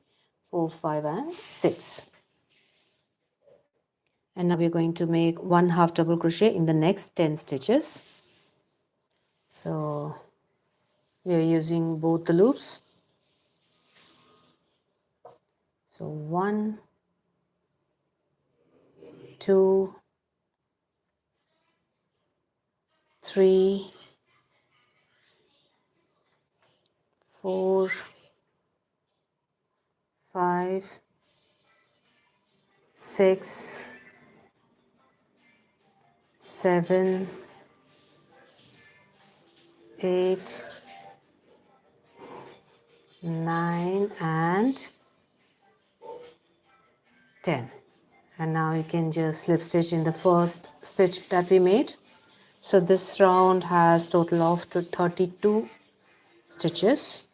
4, 5, and 6. And now we're going to make 1 half double crochet in the next 10 stitches. So we are using both the loops. So 1, 2, 3, 4, 5, 6, 7, 8, 9, and 10. And now you can just slip stitch in the first stitch that we made. So this round has total of 32 stitches.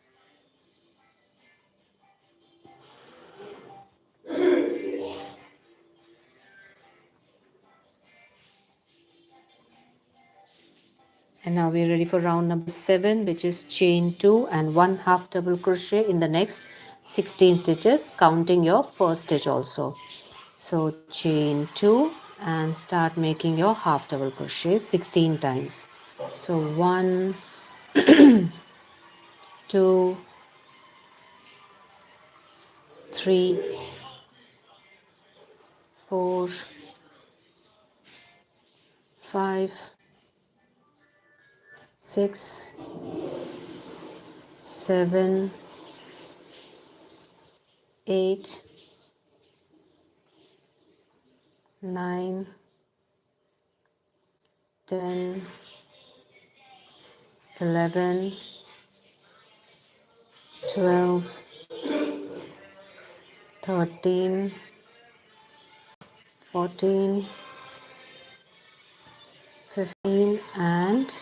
And now we're ready for round number 7, which is chain 2 and 1 half double crochet in the next 16 stitches, counting your first stitch also. So chain 2 and start making your half double crochet 16 times. So 1, 2, 3, 4, 5, 6, 7, 8, 9, 10, 11, 12, 13, 14, 15, and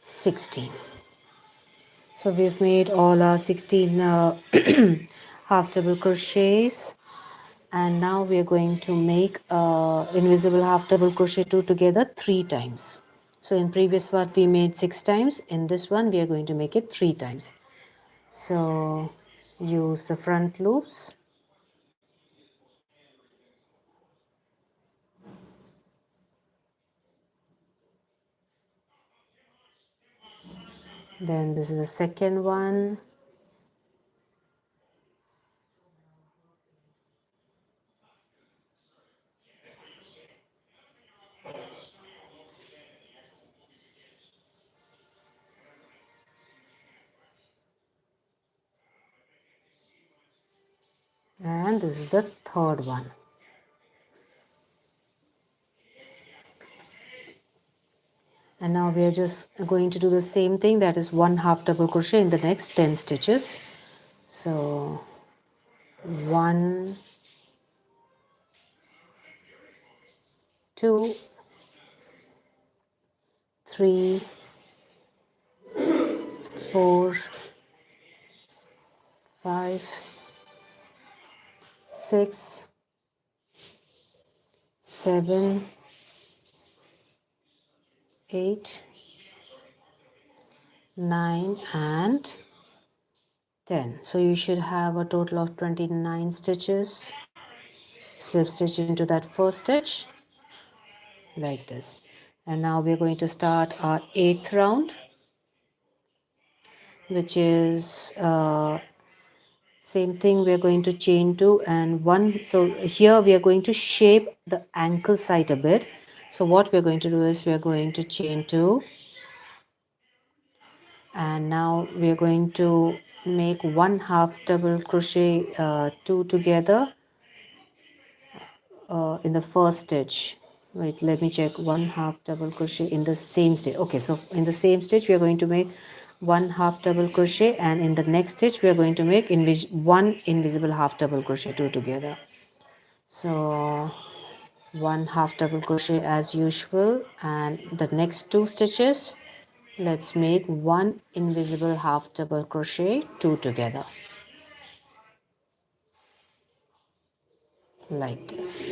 16. So we've made all our 16 half double crochets, and now we are going to make invisible half double crochet two together 3 times. So in previous one we made 6 times, in this one we are going to make it 3 times. So use the front loops, then this is the second one, and this is the third one. And now we are just going to do the same thing, that is 1 half double crochet in the next 10 stitches. So 1, 2, 3, 4, 5, 6, 7, 8, 9 and 10. So you should have a total of 29 stitches. Slip stitch into that first stitch like this. And now we're going to start our 8th round, which is same thing. We're going to chain 2 and 1. So here we are going to shape the ankle side a bit. So what we're going to do is we're going to chain 2, and now we're going to make 1 half double crochet 2 together in the first stitch. Wait, let me check. 1 half double crochet in the same stitch. Okay, so in the same stitch we are going to make 1 half double crochet, and in the next stitch we are going to make one invisible half double crochet 2 together. So 1 half double crochet as usual, and the next 2 stitches let's make 1 invisible half double crochet 2 together like this.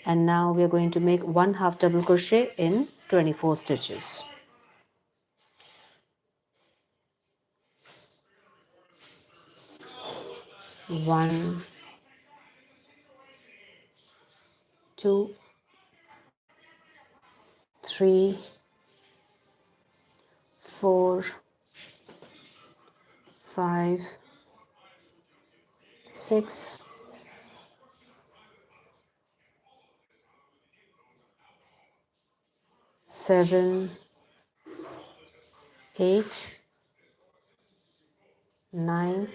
And now we are going to make 1 half double crochet in 24 stitches. 1, 2, 3, 4, 5, 6, 7, 8, 9,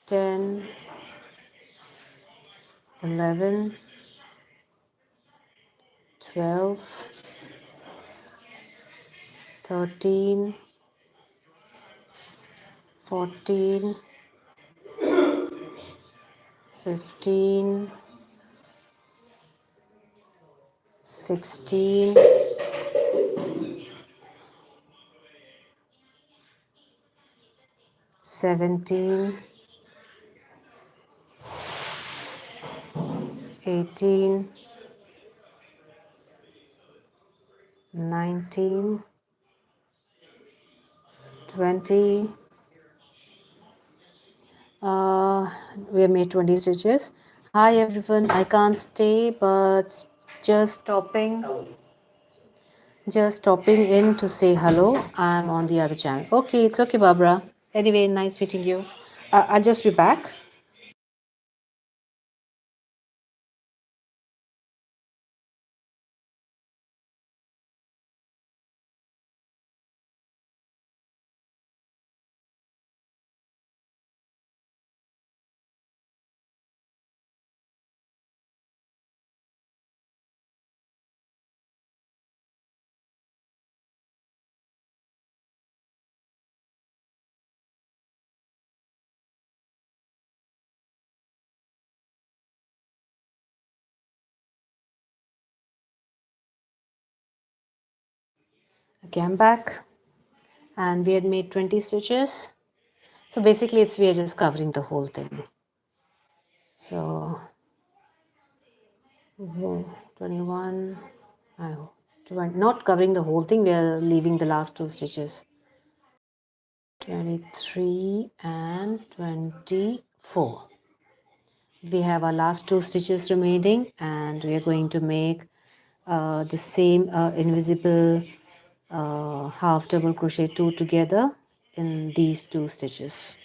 10, 11, 12, 13, 14, 15, 16, 17, 18, 19, 20. We have made 20 stitches. Hi everyone, I can't stay, but just stopping in to say hello. I'm on the other channel. Okay, it's okay, Barbara. Anyway, nice meeting you. I'll just be back. Okay, I'm back, and we had made 20 stitches. So basically, we are just covering the whole thing. So 21. I hope. Not covering the whole thing. We are leaving the last 2 stitches. 23 and 24. We have our last 2 stitches remaining, and we are going to make the same invisible half double crochet 2 together in these 2 stitches.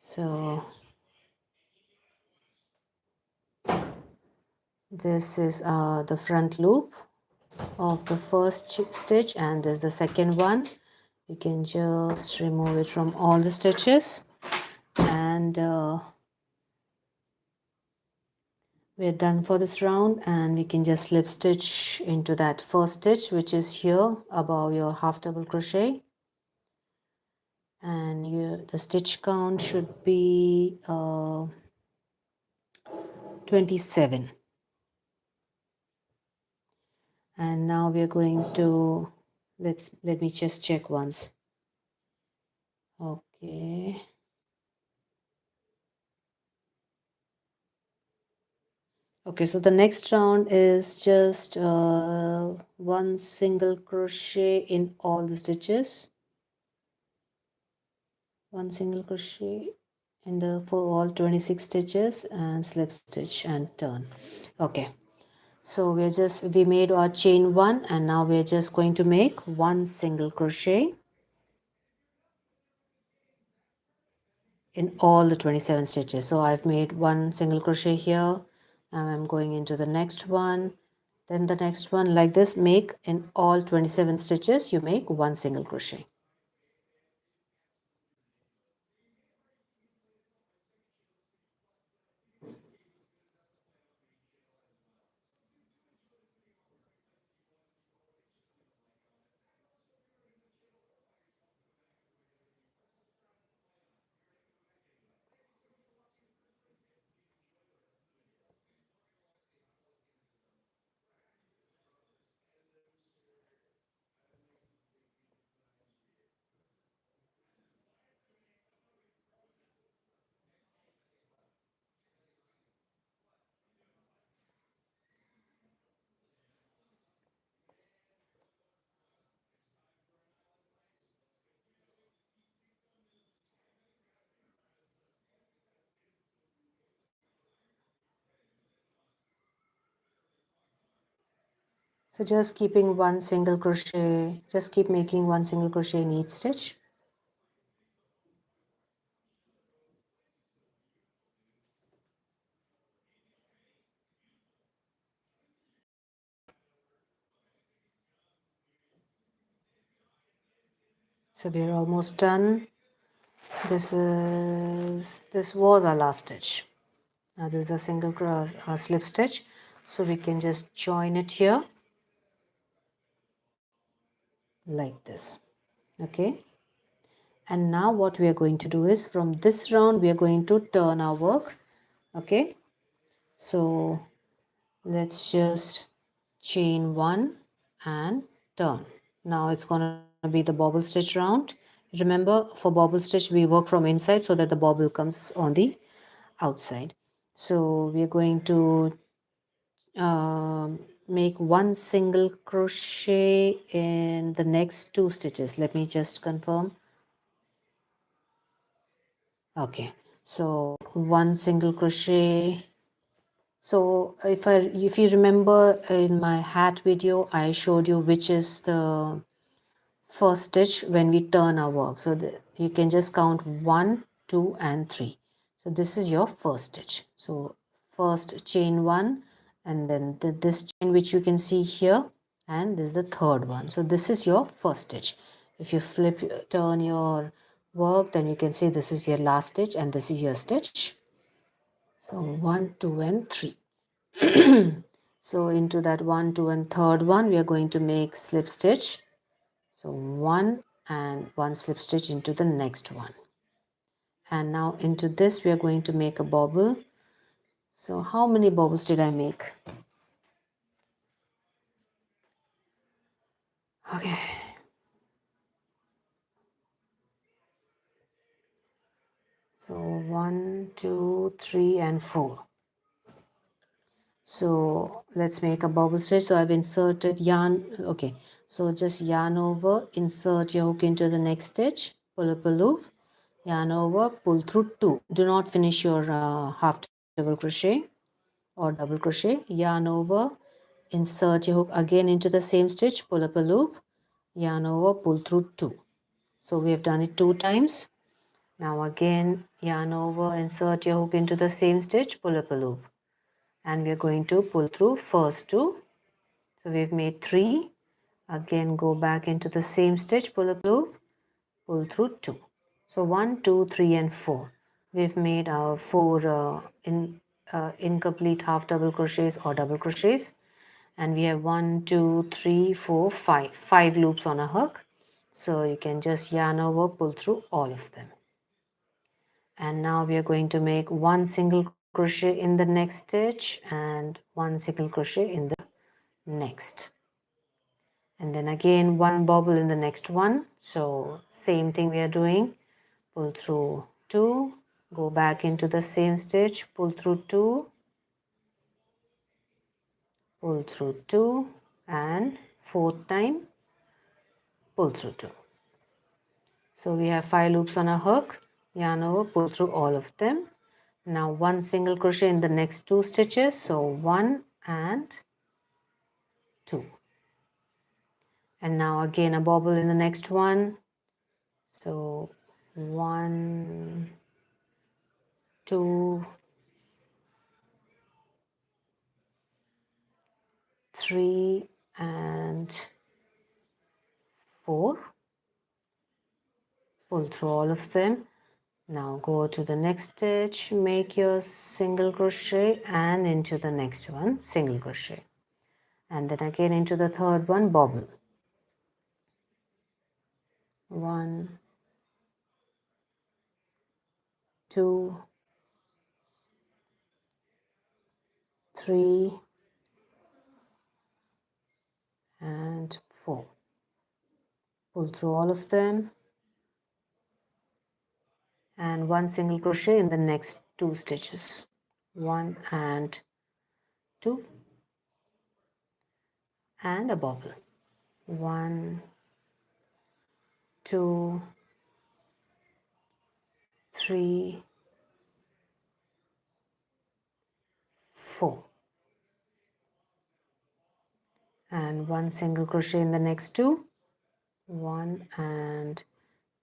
So this is the front loop of the first stitch, and there's the second one. You can just remove it from all the stitches, and we're done for this round, and we can just slip stitch into that first stitch, which is here above your half double crochet, and the stitch count should be 27. And now we're going to let me just check once. Okay, okay, so the next round is just one single crochet in all the stitches, one single crochet in the for all 26 stitches, and slip stitch and turn. Okay, so we made our chain one, and now we're just going to make one single crochet in all the 27 stitches. So I've made one single crochet here, and I'm going into the next one, then the next one, like this. Make in all 27 stitches, you make one single crochet. So just keeping one single crochet, just keep making one single crochet in each stitch. So we're almost done. This was our last stitch. Now this is a single slip stitch, so we can just join it here like this. Okay, and now what we are going to do is, from this round we are going to turn our work. Okay, so let's just chain one and turn. Now it's going to be the bobble stitch round. Remember, for bobble stitch we work from inside so that the bobble comes on the outside. So we are going to make one single crochet in the next two stitches. Let me just confirm. Okay, so one single crochet. So if you remember, in my hat video I showed you which is the first stitch when we turn our work. So you can just count 1, 2 and 3. So this is your first stitch. So first chain one, and then this chain which you can see here, and this is the third one. So this is your first stitch. If you turn your work, then you can see this is your last stitch and this is your stitch. So 1, 2 and 3. So into that 1, 2 and third one we are going to make slip stitch. So one and one slip stitch into the next one, and now into this we are going to make a bobble. So how many bobbles did I make? Okay, so 1, 2, 3 and 4. So let's make a bobble stitch. So I've inserted yarn. Okay, so just yarn over, insert your hook into the next stitch, pull up a loop, yarn over, pull through 2. Do not finish your half double crochet or double crochet. Yarn over, insert your hook again into the same stitch, pull up a loop, yarn over, pull through 2. So we have done it 2 times. Now again yarn over, insert your hook into the same stitch, pull up a loop, and we are going to pull through first 2. So we've made 3. Again go back into the same stitch, pull up loop, pull through 2. So 1, 2, 3 and 4. We've made our 4 in incomplete half double crochets or double crochets. And we have 1 2 3 4 5 loops on a hook, so you can just yarn over, pull through all of them. And now we are going to make one single crochet in the next stitch and one single crochet in the next, and then again one bobble in the next one. So same thing we are doing, pull through 2, go back into the same stitch, pull through 2, pull through 2, and fourth time pull through 2. So we have 5 loops on a hook, yarn over, pull through all of them. Now one single crochet in the next 2 stitches, so 1 and 2, and now again a bobble in the next one, so 1 2 3 and 4, pull through all of them. Now go to the next stitch, make your single crochet, and into the next one single crochet, and then again into the third one bobble. 1 2 3 and 4, pull through all of them, and one single crochet in the next 2 stitches, 1 and 2, and a bobble. 1 2 3 4, and one single crochet in the next 2, 1 and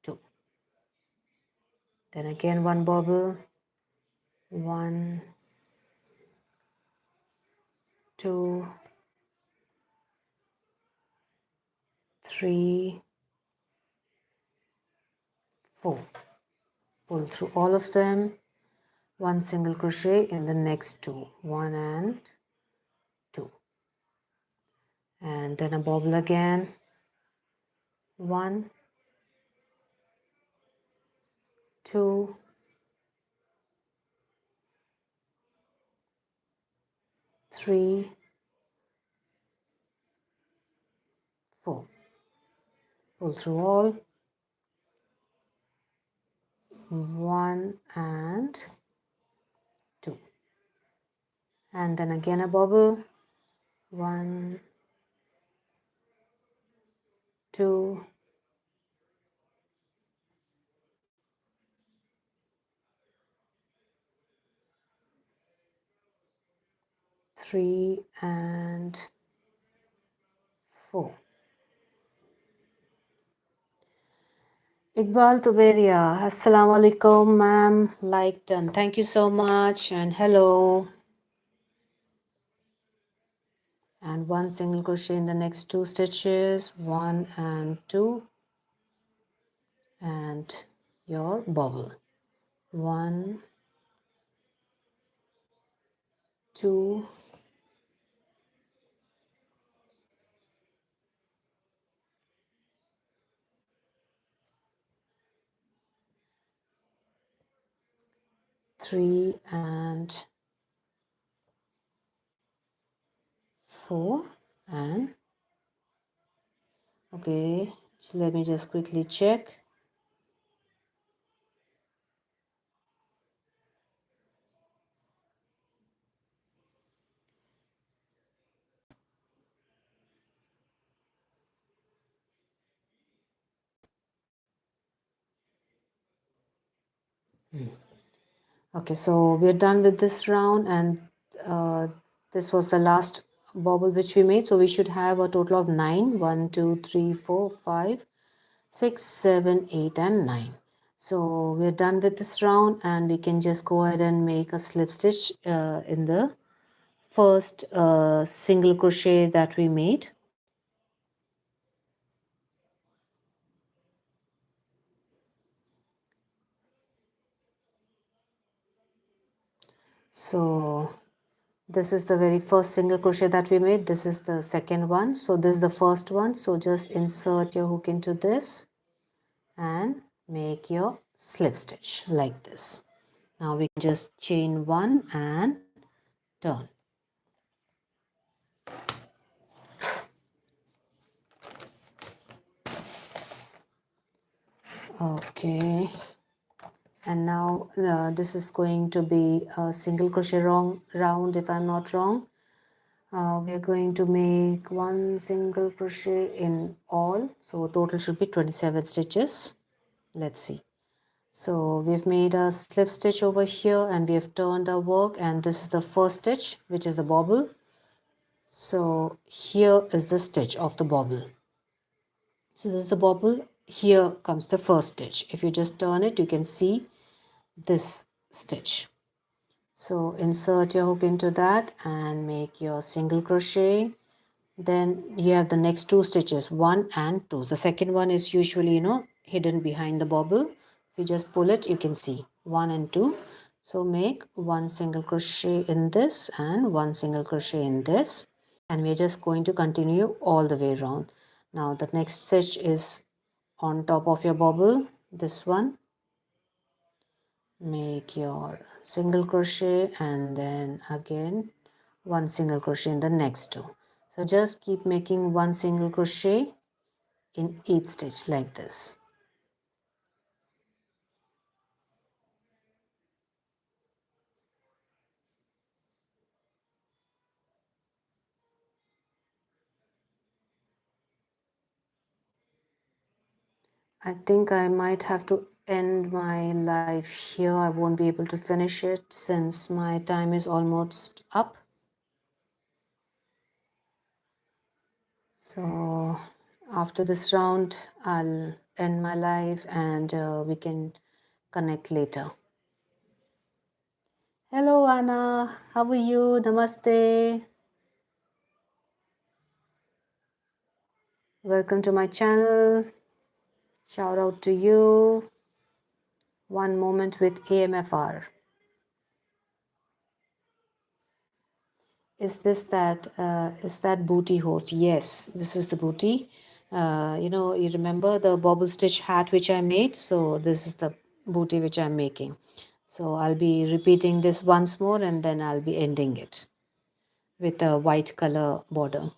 2, then again one bobble. 1 2 3 4, pull through all of them, one single crochet in the next 2, 1 and 2, and then a bobble again. 1 2 3 4, pull through all, 1 and 2, and then again a bobble. 1 2 3 and 4. Iqbal Tuberia, Assalamu alaikum, ma'am. Like done. Thank you so much, and hello. And one single crochet in the next 2 stitches, 1 and 2, and your bobble. 1 2 3 and 4, and okay, so let me just quickly check. Okay, so we're done with this round, and this was the last bobble which we made. So we should have a total of 9. 1 2 3 4 5 6 7 8 and 9. So we're done with this round, and we can just go ahead and make a slip stitch in the first single crochet that we made. So this is the very first single crochet that we made. This is the second one. So this is the first one. So just insert your hook into this and make your slip stitch like this. Now we can just chain one and turn. Okay, and now this is going to be a single crochet round if I'm not wrong. We are going to make one single crochet in all, so total should be 27 stitches. Let's see. So we've made a slip stitch over here and we have turned our work, and this is the first stitch, which is the bobble. So here is the stitch of the bobble. So this is the bobble. Here comes the first stitch. If you just turn it, you can see this stitch. So insert your hook into that and make your single crochet. Then you have the next two stitches, 1 and 2. The second one is usually, hidden behind the bobble. If you just pull it, you can see 1 and 2. So make one single crochet in this and one single crochet in this, and we're just going to continue all the way around. Now the next stitch is on top of your bobble, this one. Make your single crochet and then again one single crochet in the next two. So just keep making one single crochet in each stitch like this. I think I might have to end my live here. I won't be able to finish it since my time is almost up. So after this round, I'll end my live and we can connect later. Hello Anna, how are you? Namaste. Welcome to my channel. Shout out to you. One moment with AMFR. Is that booty host? Yes, this is the booty. You remember the bobble stitch hat which I made? So this is the booty which I'm making. So I'll be repeating this once more and then I'll be ending it with a white color border.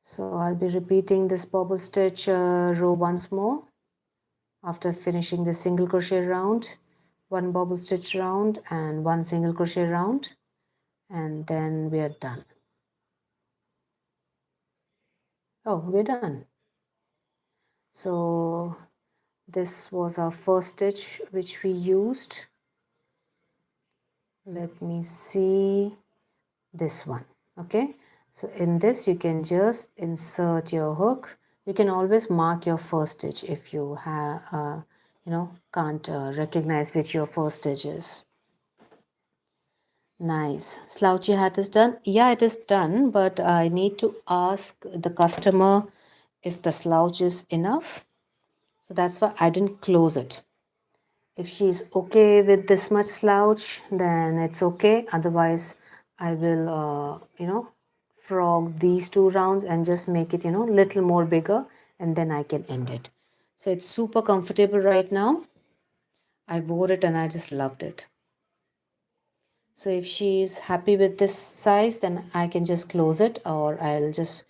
So I'll be repeating this bobble stitch row once more after finishing the single crochet round, one bobble stitch round and one single crochet round, and then we are done. Oh, we're done. So this was our first stitch which we used. Let me see this one. Okay, so in this you can just insert your hook. You can always mark your first stitch if you have can't recognize which your first stitch is. Nice. Slouchy hat is done. Yeah, it is done, but I need to ask the customer if the slouch is enough. So that's why I didn't close it. If she's okay with this much slouch, then it's okay. Otherwise, I will, frog these two rounds and just make it, little more bigger, and then I can end it. So it's super comfortable right now. I wore it and I just loved it. So if she's happy with this size, then I can just close it, or I'll just,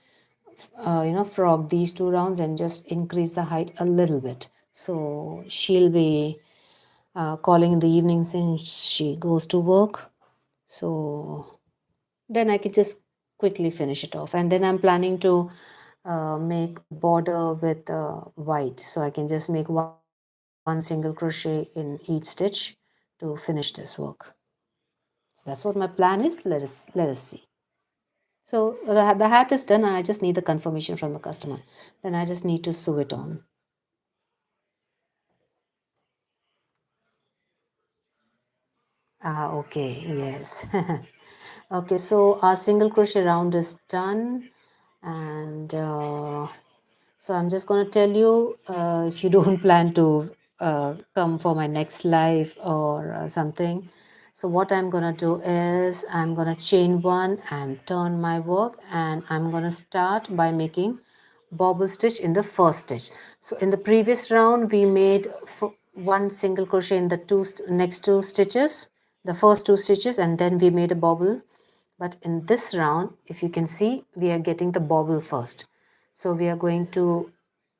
frog these two rounds and just increase the height a little bit. So she'll be calling in the evening since she goes to work. So then I can just quickly finish it off. And then I'm planning to make the border with white. So I can just make one single crochet in each stitch to finish this work. So that's what my plan is. Let us see. So the hat is done. I just need the confirmation from the customer. Then I just need to sew it on. Okay, yes. Okay, so our single crochet round is done, and so I'm just going to tell you if you don't plan to come for my next life or something. So what I'm gonna do is I'm gonna chain one and turn my work, and I'm gonna start by making bobble stitch in the first stitch. So in the previous round we made one single crochet in the next two stitches, the first two stitches, and then we made a bobble. But in this round, if you can see, we are getting the bobble first. So we are going to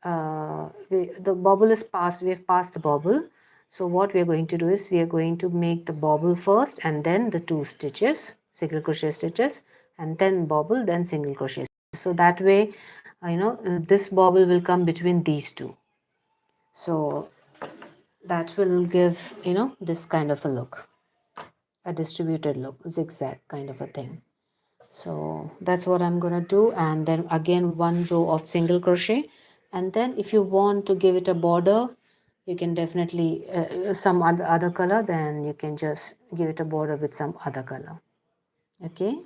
the bobble is passed, we have passed the bobble. So what we are going to do is we are going to make the bobble first, and then the two stitches, single crochet stitches, and then bobble, then single crochet. So that way, this bobble will come between these two. So that will give, this kind of a look, a distributed look, zigzag kind of a thing. So that's what I'm gonna do, and then again one row of single crochet, and then if you want to give it a border, you can definitely some other color, then you can just give it a border with some other color. Okay,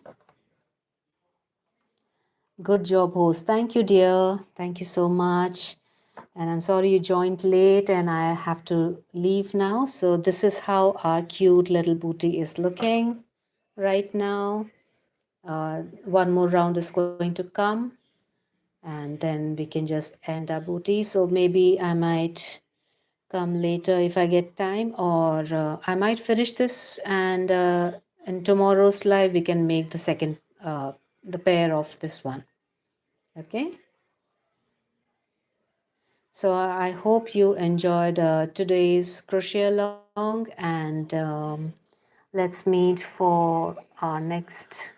good job, host. Thank you, dear. Thank you so much. And I'm sorry you joined late and I have to leave now. So this is how our cute little booty is looking right now. One more round is going to come, and then we can just end our booty. So maybe I might come later if I get time, or I might finish this, and in tomorrow's live we can make the second the pair of this one. Okay, so I hope you enjoyed today's crochet along, and let's meet for our next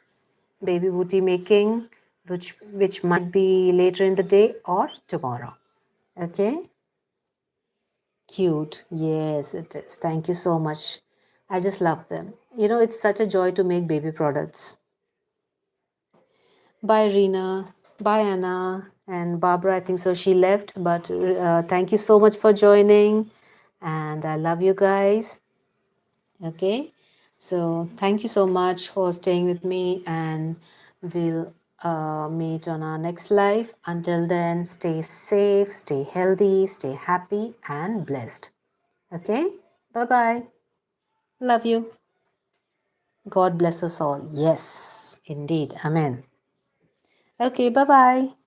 baby booty making, which might be later in the day or tomorrow. Okay, cute. Yes, it is. Thank you so much. I just love them. It's such a joy to make baby products. Bye, Rena. Bye, Anna. And Barbara, I think so, she left. But thank you so much for joining. And I love you guys. Okay. So thank you so much for staying with me. And we'll meet on our next live. Until then, stay safe, stay healthy, stay happy, and blessed. Okay. Bye bye. Love you. God bless us all. Yes, indeed. Amen. Okay. Bye bye.